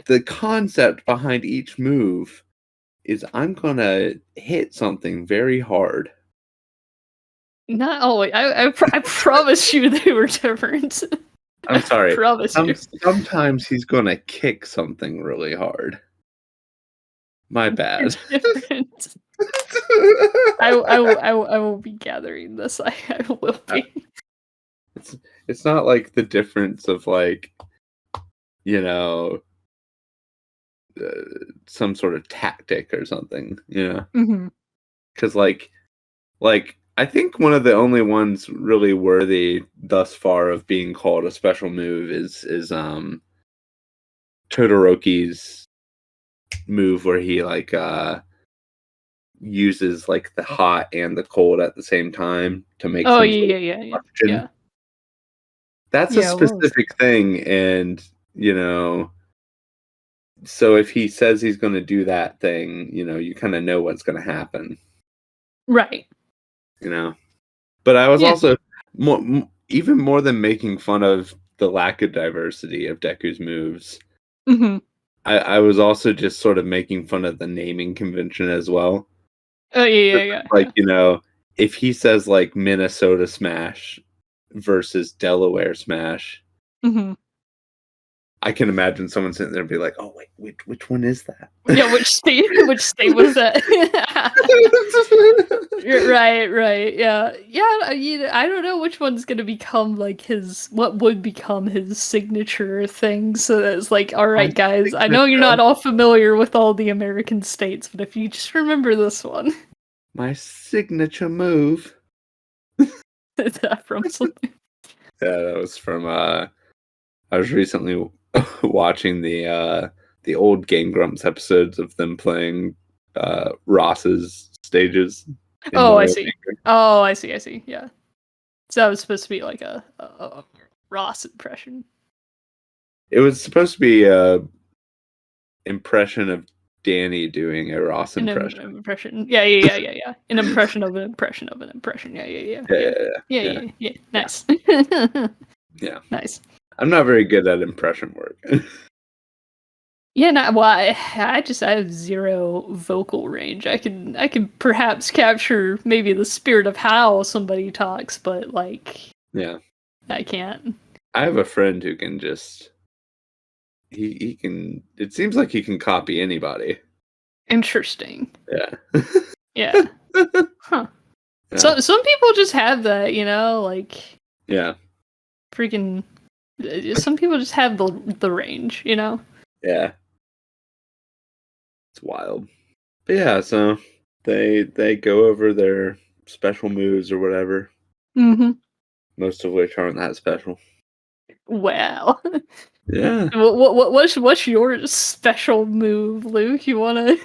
the concept behind each move is I'm gonna hit something very hard. not always. I promise you they were different. I'm sorry. Promise you. Sometimes he's gonna kick something really hard. My bad. Different. I will be gathering this. I will be. It's not like the difference of like, you know, some sort of tactic or something, you know, Mm-hmm. because like I think one of the only ones really worthy thus far of being called a special move is Todoroki's move where he like uses like the hot and the cold at the same time to make Oh some sort of yeah. combustion. That's a Yeah. What was specific thing, and you know, so if he says he's going to do that thing, you know, you kind of know what's going to happen, right? you know. But I was Yeah. also even more than making fun of the lack of diversity of Deku's moves. Mm-hmm. I was also just sort of making fun of the naming convention as well. Oh yeah. Like, you know, if he says like Minnesota Smash versus Delaware Smash, Mm-hmm. I can imagine someone sitting there and be like, "Oh wait, which one is that?" Yeah. Which state? Which state was that? Right. Yeah. I don't know which one's gonna become like what would become his signature thing. So that it's like, all My right, guys, I know you're signature, not all familiar with all the American states, but if you just remember this one, my signature move. is that from something? Yeah, that was from I was recently watching the old Game Grumps episodes of them playing Ross's stages in Oh, I Mario see. Maker. Oh, I see. Yeah. So that was supposed to be like a Ross impression. It was supposed to be a impression of Danny doing a Ross An impression. impression. Yeah. An impression of an impression of an impression. Yeah. Nice. Yeah. Nice. I'm not very good at impression work. Yeah, well, I have zero vocal range. I can perhaps capture maybe the spirit of how somebody talks, but like, Yeah. I can't. I have a friend who can just he can it seems like he can copy anybody. Interesting. Yeah. Yeah. Huh. Yeah. So some people just have that, you know, like Yeah. freaking. Some people just have the range, you know. Yeah. It's wild. But yeah, so they go over their special moves or whatever, Mm-hmm. most of which aren't that special. Wow. Yeah. What's your special move, Luke? You want to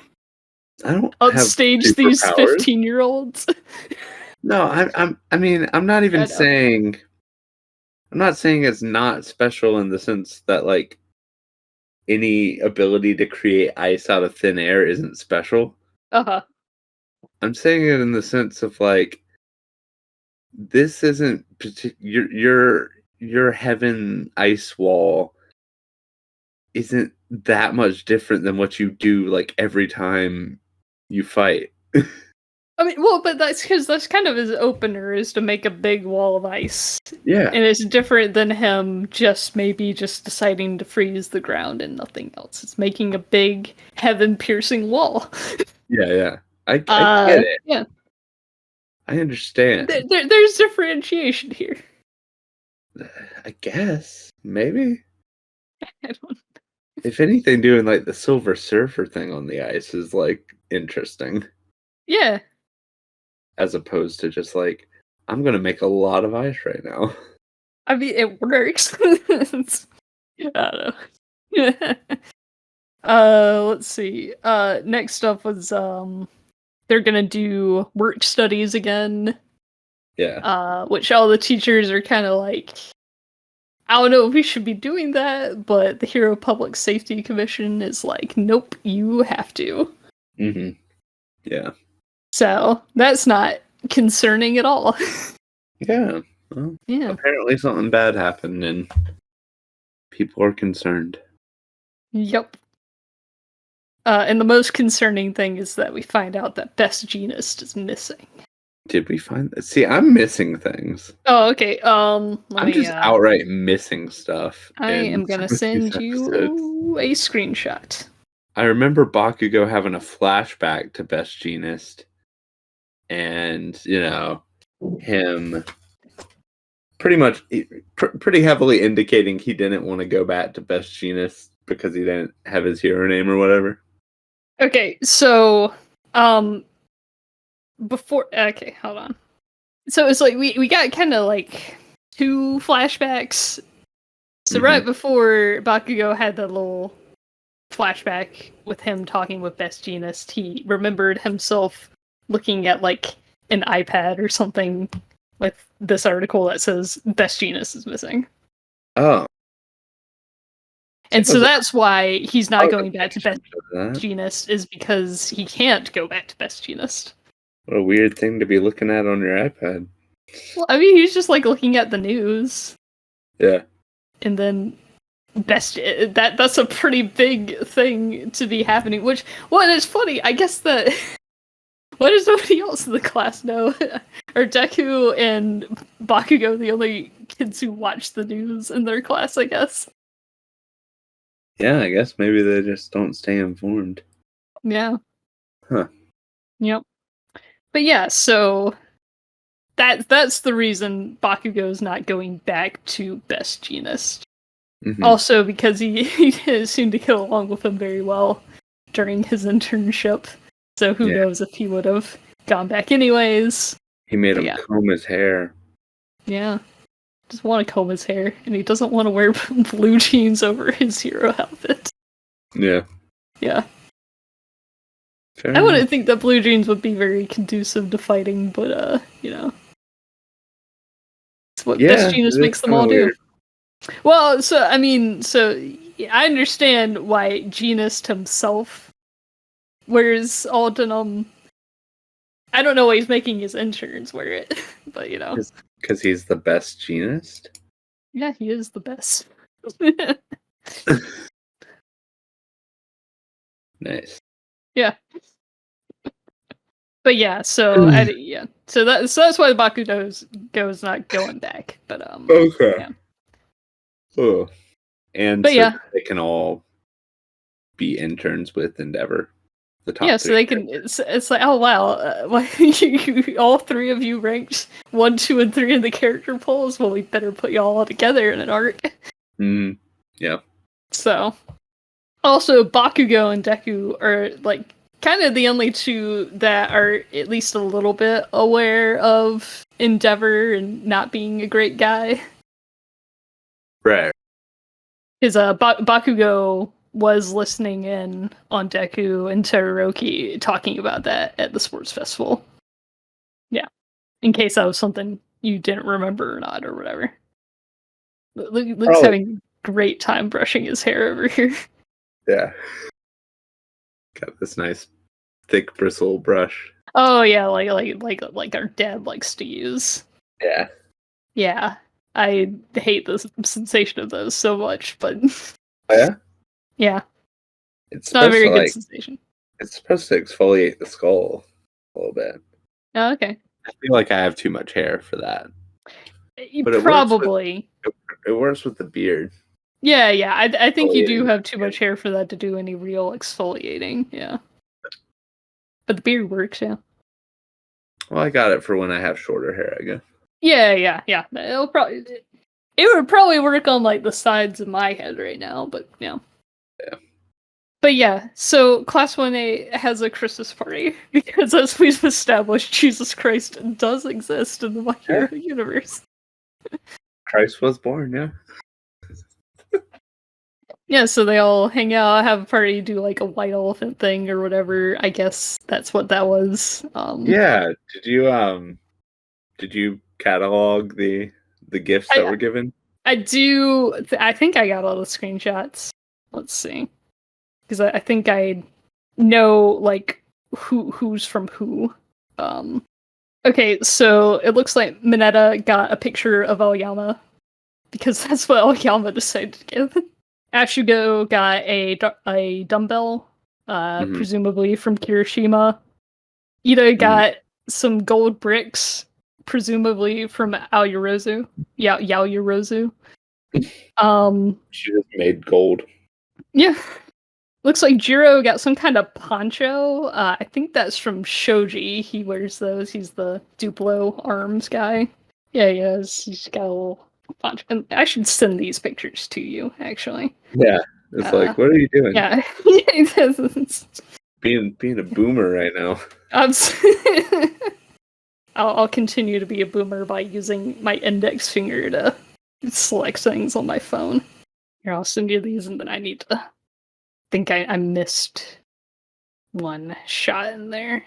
I don't have outstage these superpowers. 15-year-olds? No, I mean, I'm not even I know. saying I'm not saying it's not special in the sense that like any ability to create ice out of thin air isn't special. Uh-huh. I'm saying it in the sense of like this isn't your heaven ice wall isn't that much different than what you do like every time you fight. I mean, well, but that's because that's kind of his opener, is to make a big wall of ice. Yeah. And it's different than him just deciding to freeze the ground and nothing else. It's making a big heaven-piercing wall. Yeah. I get it. Yeah. I understand. There's differentiation here. I guess. Maybe. I don't. If anything, doing like the Silver Surfer thing on the ice is like interesting. Yeah. As opposed to just like, I'm gonna make a lot of ice right now. I mean, it works. I don't know. Let's see. Next up was they're gonna do work studies again. Yeah. Which all the teachers are kind of like, I don't know if we should be doing that, but the Hero Public Safety Commission is like, nope, you have to. Mm-hmm. Yeah. So that's not concerning at all. Yeah. Well, Yeah. apparently something bad happened and people are concerned. Yep. And the most concerning thing is that we find out that Best Jeanist is missing. Did we find that? See, I'm missing things. Oh, okay. I'm just outright missing stuff. I am gonna send you a screenshot. I remember Bakugo having a flashback to Best Jeanist, and him pretty heavily indicating he didn't want to go back to Best Jeanist because he didn't have his hero name or whatever. Okay, so okay, hold on. So it's like we got kind of like two flashbacks. So right before Bakugo had the little flashback with him talking with Best Jeanist, he remembered himself looking at like an iPad or something with this article that says Best Jeanist is missing. Oh. And so that's why he's not going back to Best Jeanist, is because he can't go back to Best Jeanist. What a weird thing to be looking at on your iPad. Well, I mean, he's just like looking at the news. Yeah. And then that's a pretty big thing to be happening. Which, well, and it's funny. I guess that what does nobody else in the class know? Are Deku and Bakugo the only kids who watch the news in their class? I guess. Yeah, I guess maybe they just don't stay informed. Yeah. Huh. Yep. But yeah, so that's the reason Bakugo's not going back to Best Jeanist. Mm-hmm. Also because he seemed to get along with him very well during his internship. So who knows if he would have gone back anyways. He made him comb his hair. Yeah. Just want to comb his hair, and he doesn't want to wear blue jeans over his hero outfit. Yeah. Yeah. I wouldn't think that blue jeans would be very conducive to fighting, but it's what Best Jeanist makes them all do. Well, I understand why Jeanist himself wears all denim. I don't know why he's making his interns wear it, but because he's the Best Jeanist? Yeah, he is the best. Nice. Yeah. But yeah, so so that's why Bakugo's not going back. But okay. Yeah. Oh. And but so they can all be interns with Endeavor. The top so they can. It's like, oh wow, all three of you ranked 1, 2, and 3 in the character polls. Well, we better put you all together in an arc. Yeah. So, also Bakugo and Deku are like kind of the only two that are at least a little bit aware of Endeavor and not being a great guy. Right. Because Bakugo was listening in on Deku and Todoroki talking about that at the sports festival. Yeah. In case that was something you didn't remember or not, or whatever. Luke's having a great time brushing his hair over here. Yeah. Got this nice thick bristle brush. Oh yeah, like our dad likes to use. Yeah. Yeah. I hate the sensation of those so much, but oh, yeah? Yeah. It's not a very good sensation. It's supposed to exfoliate the skull a little bit. Oh, okay. I feel like I have too much hair for that. You But probably. it works with the beard. Yeah, yeah. I think you do Exfoliating have too the much hair for that to do any real exfoliating. Yeah. But the beard works, yeah. Well, I got it for when I have shorter hair, I guess. Yeah, yeah, yeah. It would probably work on like the sides of my head right now, but yeah. Yeah. But yeah, so Class 1A has a Christmas party because, as we've established, Jesus Christ does exist in the My Hero universe. Christ was born, yeah. Yeah, so they all hang out, have a party, do like a white elephant thing or whatever. I guess that's what that was. Yeah. Did you catalog the gifts that I were given? I do. I think I got all the screenshots. Let's see, because I think I know like who's from who. Um, okay, so it looks like Mineta got a picture of Aoyama because that's what Aoyama decided to give. Ashugo got a dumbbell, Mhm. presumably from Kirishima. Ida Mhm. got some gold bricks, presumably from Aoyorozu. Yeah, Yaoyorozu. She just made gold. Yeah. Looks like Jiro got some kind of poncho. I think that's from Shoji. He wears those. He's the Duplo arms guy. Yeah, he is. He's got a little poncho. And I should send these pictures to you, actually. Yeah. It's Uh, like, what are you doing? yeah. Being a boomer right now. I'm I'll continue to be a boomer by using my index finger to select things on my phone. Here, I'll send you these, and then I need to think I missed one shot in there.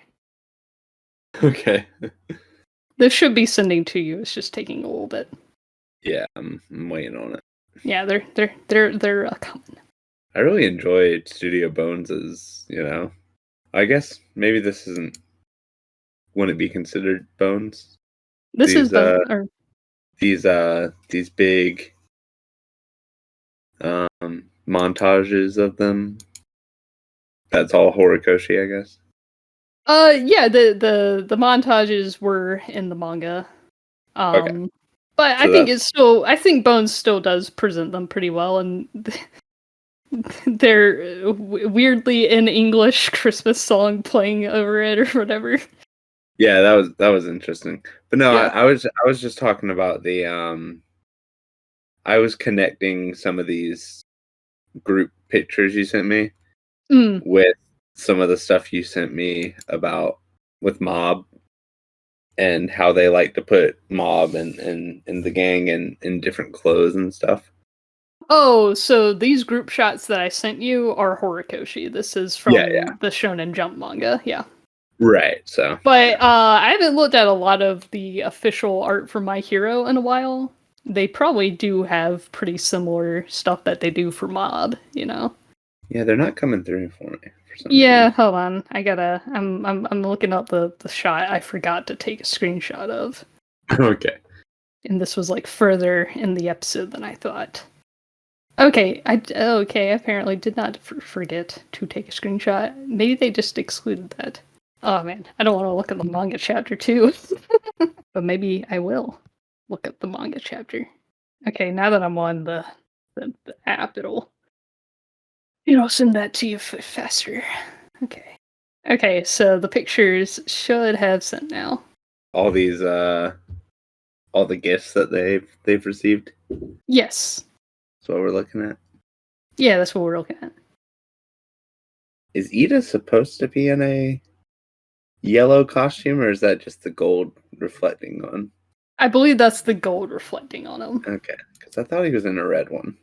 Okay. This should be sending to you. It's just taking a little bit. Yeah, I'm waiting on it. Yeah, they're coming. I really enjoyed Studio Bones's, I guess maybe this wouldn't be considered Bones. This is These bone or these big montages of them. That's all Horikoshi, I guess. yeah, the montages were in the manga. Okay. But I So think that's I think Bones still does present them pretty well, and they're weirdly in English Christmas song playing over it or whatever. yeah, that was interesting. But no, Yeah. I was just talking about the I was connecting some of these group pictures you sent me Mm. with some of the stuff you sent me about with Mob and how they like to put Mob and the gang in different clothes and stuff. Oh, so these group shots that I sent you are Horikoshi. This is Yeah, from yeah. the Shonen Jump manga. Yeah. Right. So But I haven't looked at a lot of the official art for My Hero in a while. They probably do have pretty similar stuff that they do for Mob, you know. yeah, they're not coming through for me for some Yeah, reason. hold on. I'm looking up the shot I forgot to take a screenshot of. Okay. And this was like further in the episode than I thought. Okay, I apparently did not forget to take a screenshot. Maybe they just excluded that. Oh man, I don't want to look at the manga chapter too. But maybe I will look at the manga chapter. Okay, now that I'm on the app, it'll send that to you faster. Okay. Okay, so the pictures should have sent now. All these all the gifts that they've received. Yes. That's what we're looking at. Yeah, that's what we're looking at. Is Ida supposed to be in a yellow costume, or is that just the gold reflecting on? I believe that's the gold reflecting on him. Okay, because I thought he was in a red one.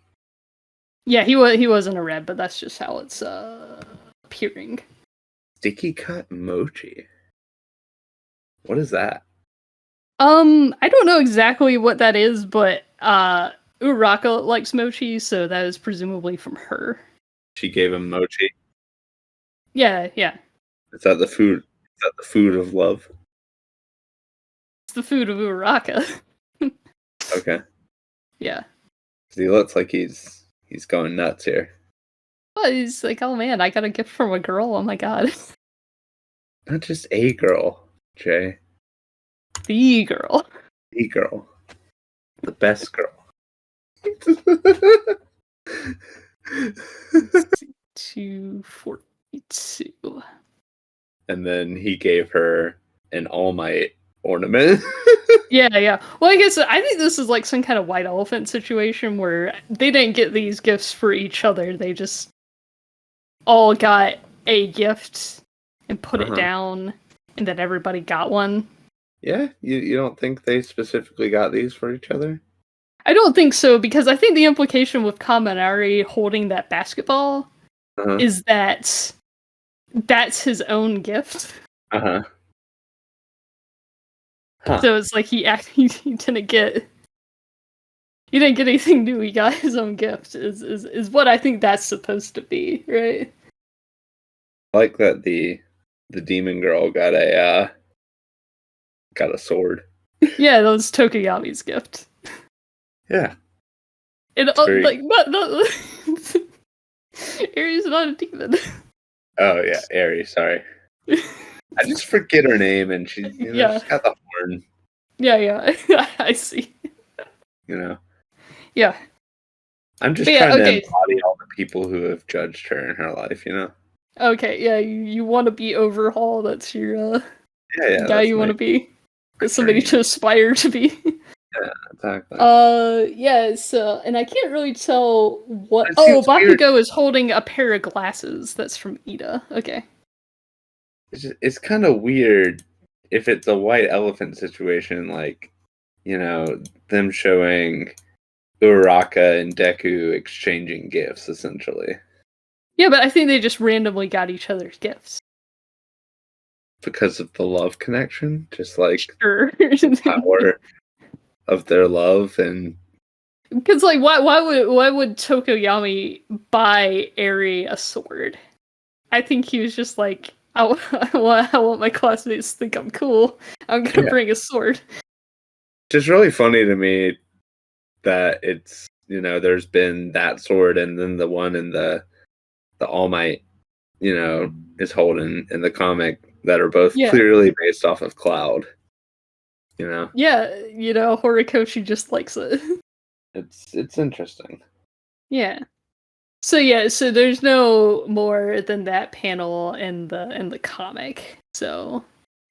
Yeah, he was in a red, but that's just how it's appearing. Sticky cut mochi. What is that? I don't know exactly what that is, but Uraka likes mochi, so that is presumably from her. She gave him mochi. Yeah, yeah. Is that the food? Is that the food of love? It's the food of Uraka. Okay. Yeah. He looks like he's going nuts here. Well, he's like, oh man, I got a gift from a girl. Oh my god. Not just a girl, Jay. The girl. The girl. The best girl. 242. And then he gave her an All Might ornament. Yeah. Well, I think this is like some kind of white elephant situation where they didn't get these gifts for each other. They just all got a gift and put it down, and then everybody got one. Yeah? You don't think they specifically got these for each other? I don't think so, because I think the implication with Kaminari holding that basketball is that that's his own gift. Huh. So it's like he didn't get anything new. He got his own gift. Is what I think that's supposed to be, right? I like that the demon girl got a sword. Yeah, that was Tokuyami's gift. Yeah. And very... like not Aries is not a demon. Oh yeah, Aries, sorry. I just forget her name, and she's she's got the horn. Yeah. I see. Yeah. I'm just trying to embody all the people who have judged her in her life, Okay, yeah, you want to be Overhaul, that's your guy you want to be. That's somebody to aspire to be. Yeah, exactly. And I can't really tell what... Oh, Bakugo is holding a pair of glasses. That's from Ida. Okay. It's kind of weird if it's a white elephant situation, like, them showing Uraraka and Deku exchanging gifts, essentially. Yeah, but I think they just randomly got each other's gifts. Because of the love connection? Just like the power of their love, and... Because, like, why would Tokoyami buy Eri a sword? I think he was just like, I want my classmates to think I'm cool. I'm gonna bring a sword. It's really funny to me that it's, there's been that sword, and then the one in the All Might, is holding in the comic, that are both clearly based off of Cloud. Yeah, Horikoshi just likes it. It's interesting. Yeah. So there's no more than that panel in the comic. So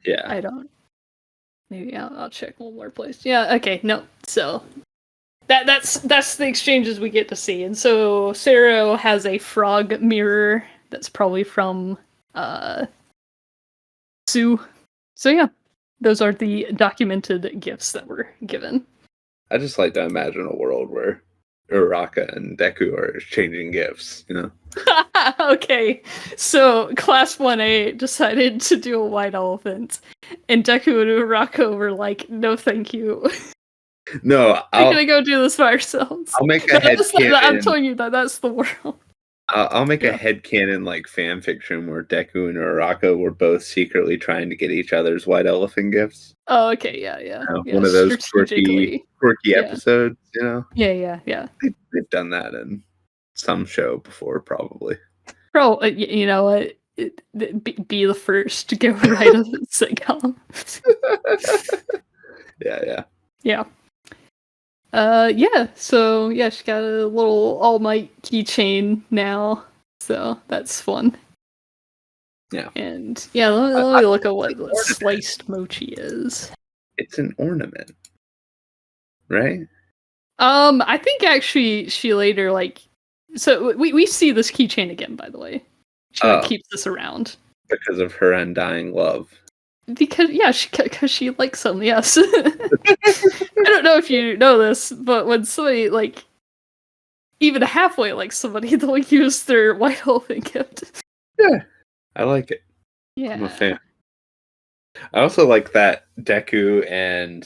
yeah, I don't. Maybe I'll check one more place. Yeah. Okay. No. So that's the exchanges we get to see, and so Sero has a frog mirror that's probably from Sue. So yeah, those are the documented gifts that were given. I just like to imagine a world where Uraraka and Deku are exchanging gifts, Okay, so Class 1A decided to do a white elephant, and Deku and Uraraka were like, no thank you. No, we're gonna go do this by ourselves. I'll make a headcanon. I'm telling you that's the world. I'll make a headcanon, like, fan fiction where Deku and Uraraka were both secretly trying to get each other's white elephant gifts. Oh, okay, yeah. One of those quirky episodes, Yeah. They've done that in some show before, probably. You know what? Be the first to go write a sitcom. Yeah. So she got a little All Might keychain now, so that's fun. Yeah. And let me look at what sliced mochi is. It's an ornament, right? I think actually she later, like, so we see this keychain again, by the way. She keeps this around because of her undying love. Because she likes him. Yes. I don't know if you know this, but when somebody, like, even halfway likes somebody, they'll use their white elephant gift. Yeah, I like it. Yeah, I'm a fan. I also like that Deku and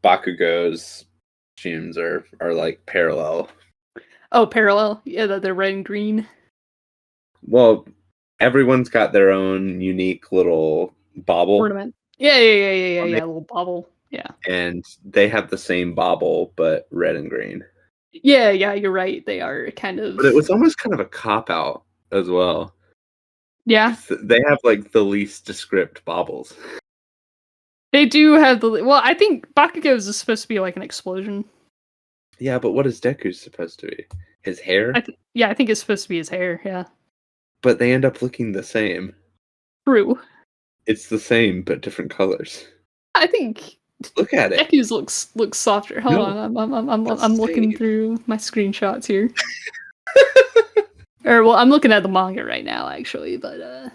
Bakugo's costumes are like parallel. Oh, parallel? Yeah, that they're red and green. Well, everyone's got their own unique little bauble. Ornament. Yeah, little bauble. Yeah. And they have the same bauble, but red and green. Yeah, you're right. They are kind of... But it was almost kind of a cop-out as well. Yeah. They have, like, the least descript baubles. They do have the... Well, I think Bakugo's is supposed to be like an explosion. Yeah, but what is Deku's supposed to be? His hair? I think it's supposed to be his hair, yeah. But they end up looking the same. True. It's the same, but different colors. I think Look at it. Deku's looks softer. Hold on, I'm looking through my screenshots here. Or well, I'm looking at the manga right now, actually. But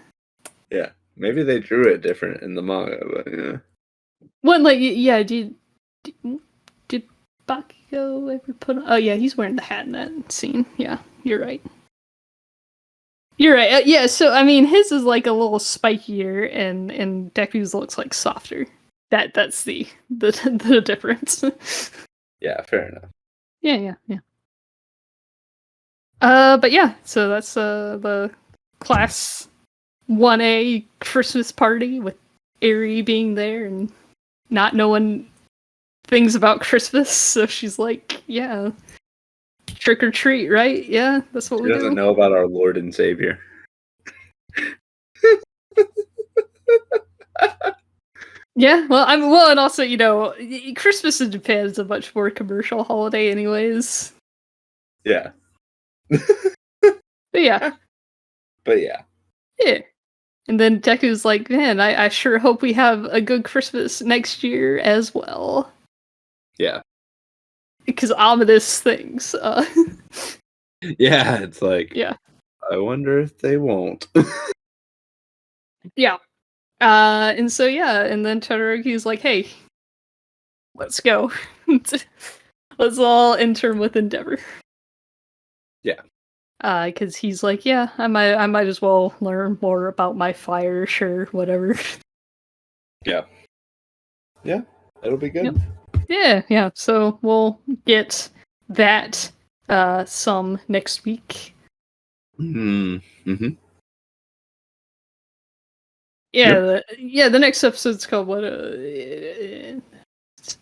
yeah, maybe they drew it different in the manga, but yeah. When like yeah, did Bakugo ever put? Oh yeah, he's wearing the hat in that scene. Yeah, you're right. You're right. Yeah, so I mean, his is like a little spikier, and Deku's looks like softer. That's the difference. Yeah, fair enough. Yeah. But yeah, so that's the class 1A Christmas party with Eri being there and not knowing things about Christmas. So she's like, yeah, trick or treat, right? Yeah, that's what we do. She doesn't know about our Lord and Savior. Yeah, well, and also, Christmas in Japan is a much more commercial holiday, anyways. Yeah. But yeah. Yeah. And then Deku's like, man, I sure hope we have a good Christmas next year as well. Yeah. Because ominous things. Yeah, it's like, yeah. I wonder if they won't. Yeah. And so, yeah, and then Todoroki's like, hey, let's go. Let's all intern with Endeavor. Yeah. Because he's like, yeah, I might as well learn more about my fire, sure, whatever. Yeah. Yeah, it'll be good. Yep. Yeah, so we'll get that some next week. Mm-hmm. Yeah, the next episode's called what?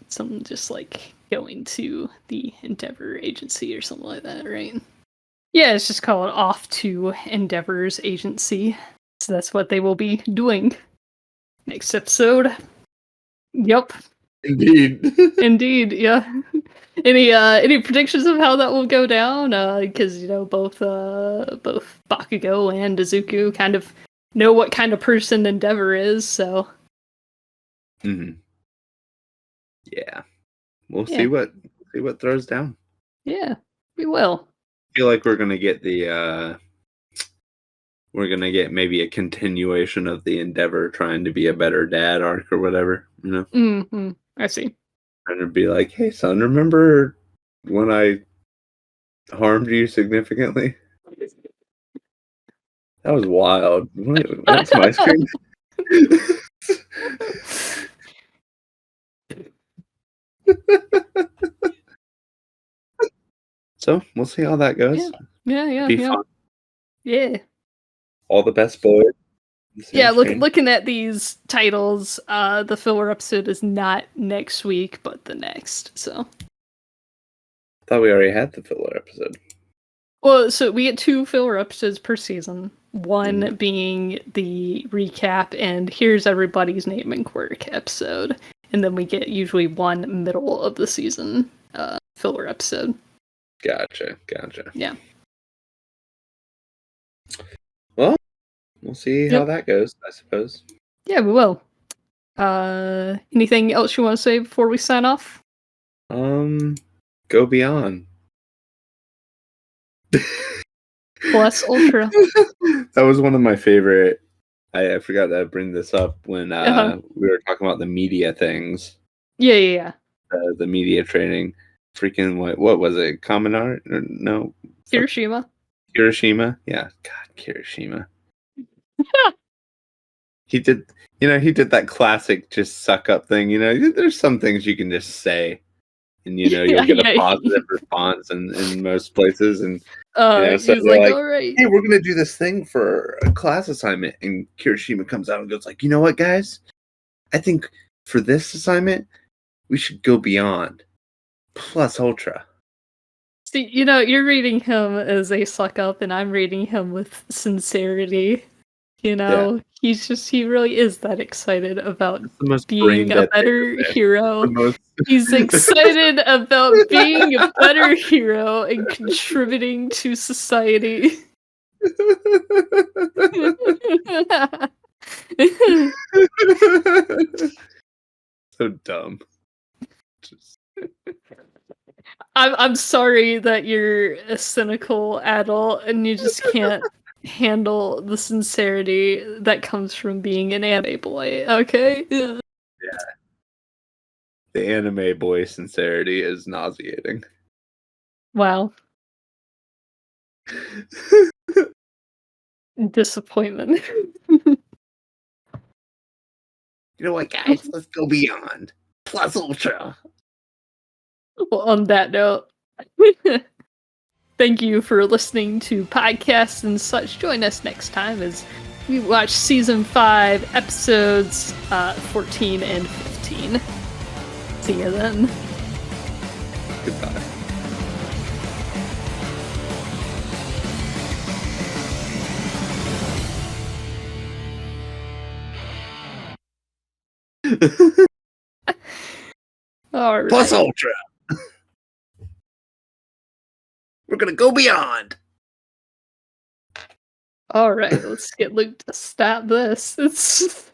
Something just like going to the Endeavor agency or something like that, right? Yeah, it's just called Off to Endeavor's Agency. So that's what they will be doing next episode. Yep. Indeed, yeah. Any predictions of how that will go down? Because both Bakugo and Izuku kind of know what kind of person Endeavor is, so. Mm-hmm. Yeah, we'll see what throws down. Yeah, we will. I feel like we're gonna get maybe a continuation of the Endeavor trying to be a better dad arc or whatever, Mm-hmm. I see. And it'd be like, hey son, remember when I harmed you significantly? That was wild. What's my screen? So we'll see how that goes. Yeah. Be fun. Yeah. All the best boys. Yeah, looking at these titles, the filler episode is not next week, but the next. So. I thought we already had the filler episode. Well, so we get 2 filler episodes per season. One being the recap and here's everybody's name and quirk episode, and then we get usually one middle of the season filler episode. Gotcha. Yeah. Well, we'll see how that goes, I suppose. Yeah, we will. Anything else you want to say before we sign off? Go beyond. Plus Ultra. That was one of my favorite. I forgot to bring this up when we were talking about the media things. Yeah. The media training. Freaking what was it? Common Art? No. Kirishima. Yeah. God, Kirishima. He did that classic just suck up thing. There's some things you can just say, and you'll get a positive response in most places. And so he's like, all right, hey, we're gonna do this thing for a class assignment, and Kirishima comes out and goes like, you know what, guys? I think for this assignment, we should go beyond. Plus Ultra. See, you're reading him as a suck up, and I'm reading him with sincerity. You know, he really is that excited about It's the most brain being a dead thing better to say. hero. The most He's excited about being a better hero and contributing to society. so dumb. Just I'm sorry that you're a cynical adult and you just can't handle the sincerity that comes from being an anime boy, okay? Yeah. the anime boy sincerity is nauseating. Wow. Disappointment. You know what, guys? Let's go beyond. Plus ultra. Well, on that note, thank you for listening to podcasts and such. Join us next time as we watch season 5, episodes 14 and 15. See you then. Goodbye. All right. Plus ultra. We're gonna go beyond. All right, let's get Luke to stop this. It's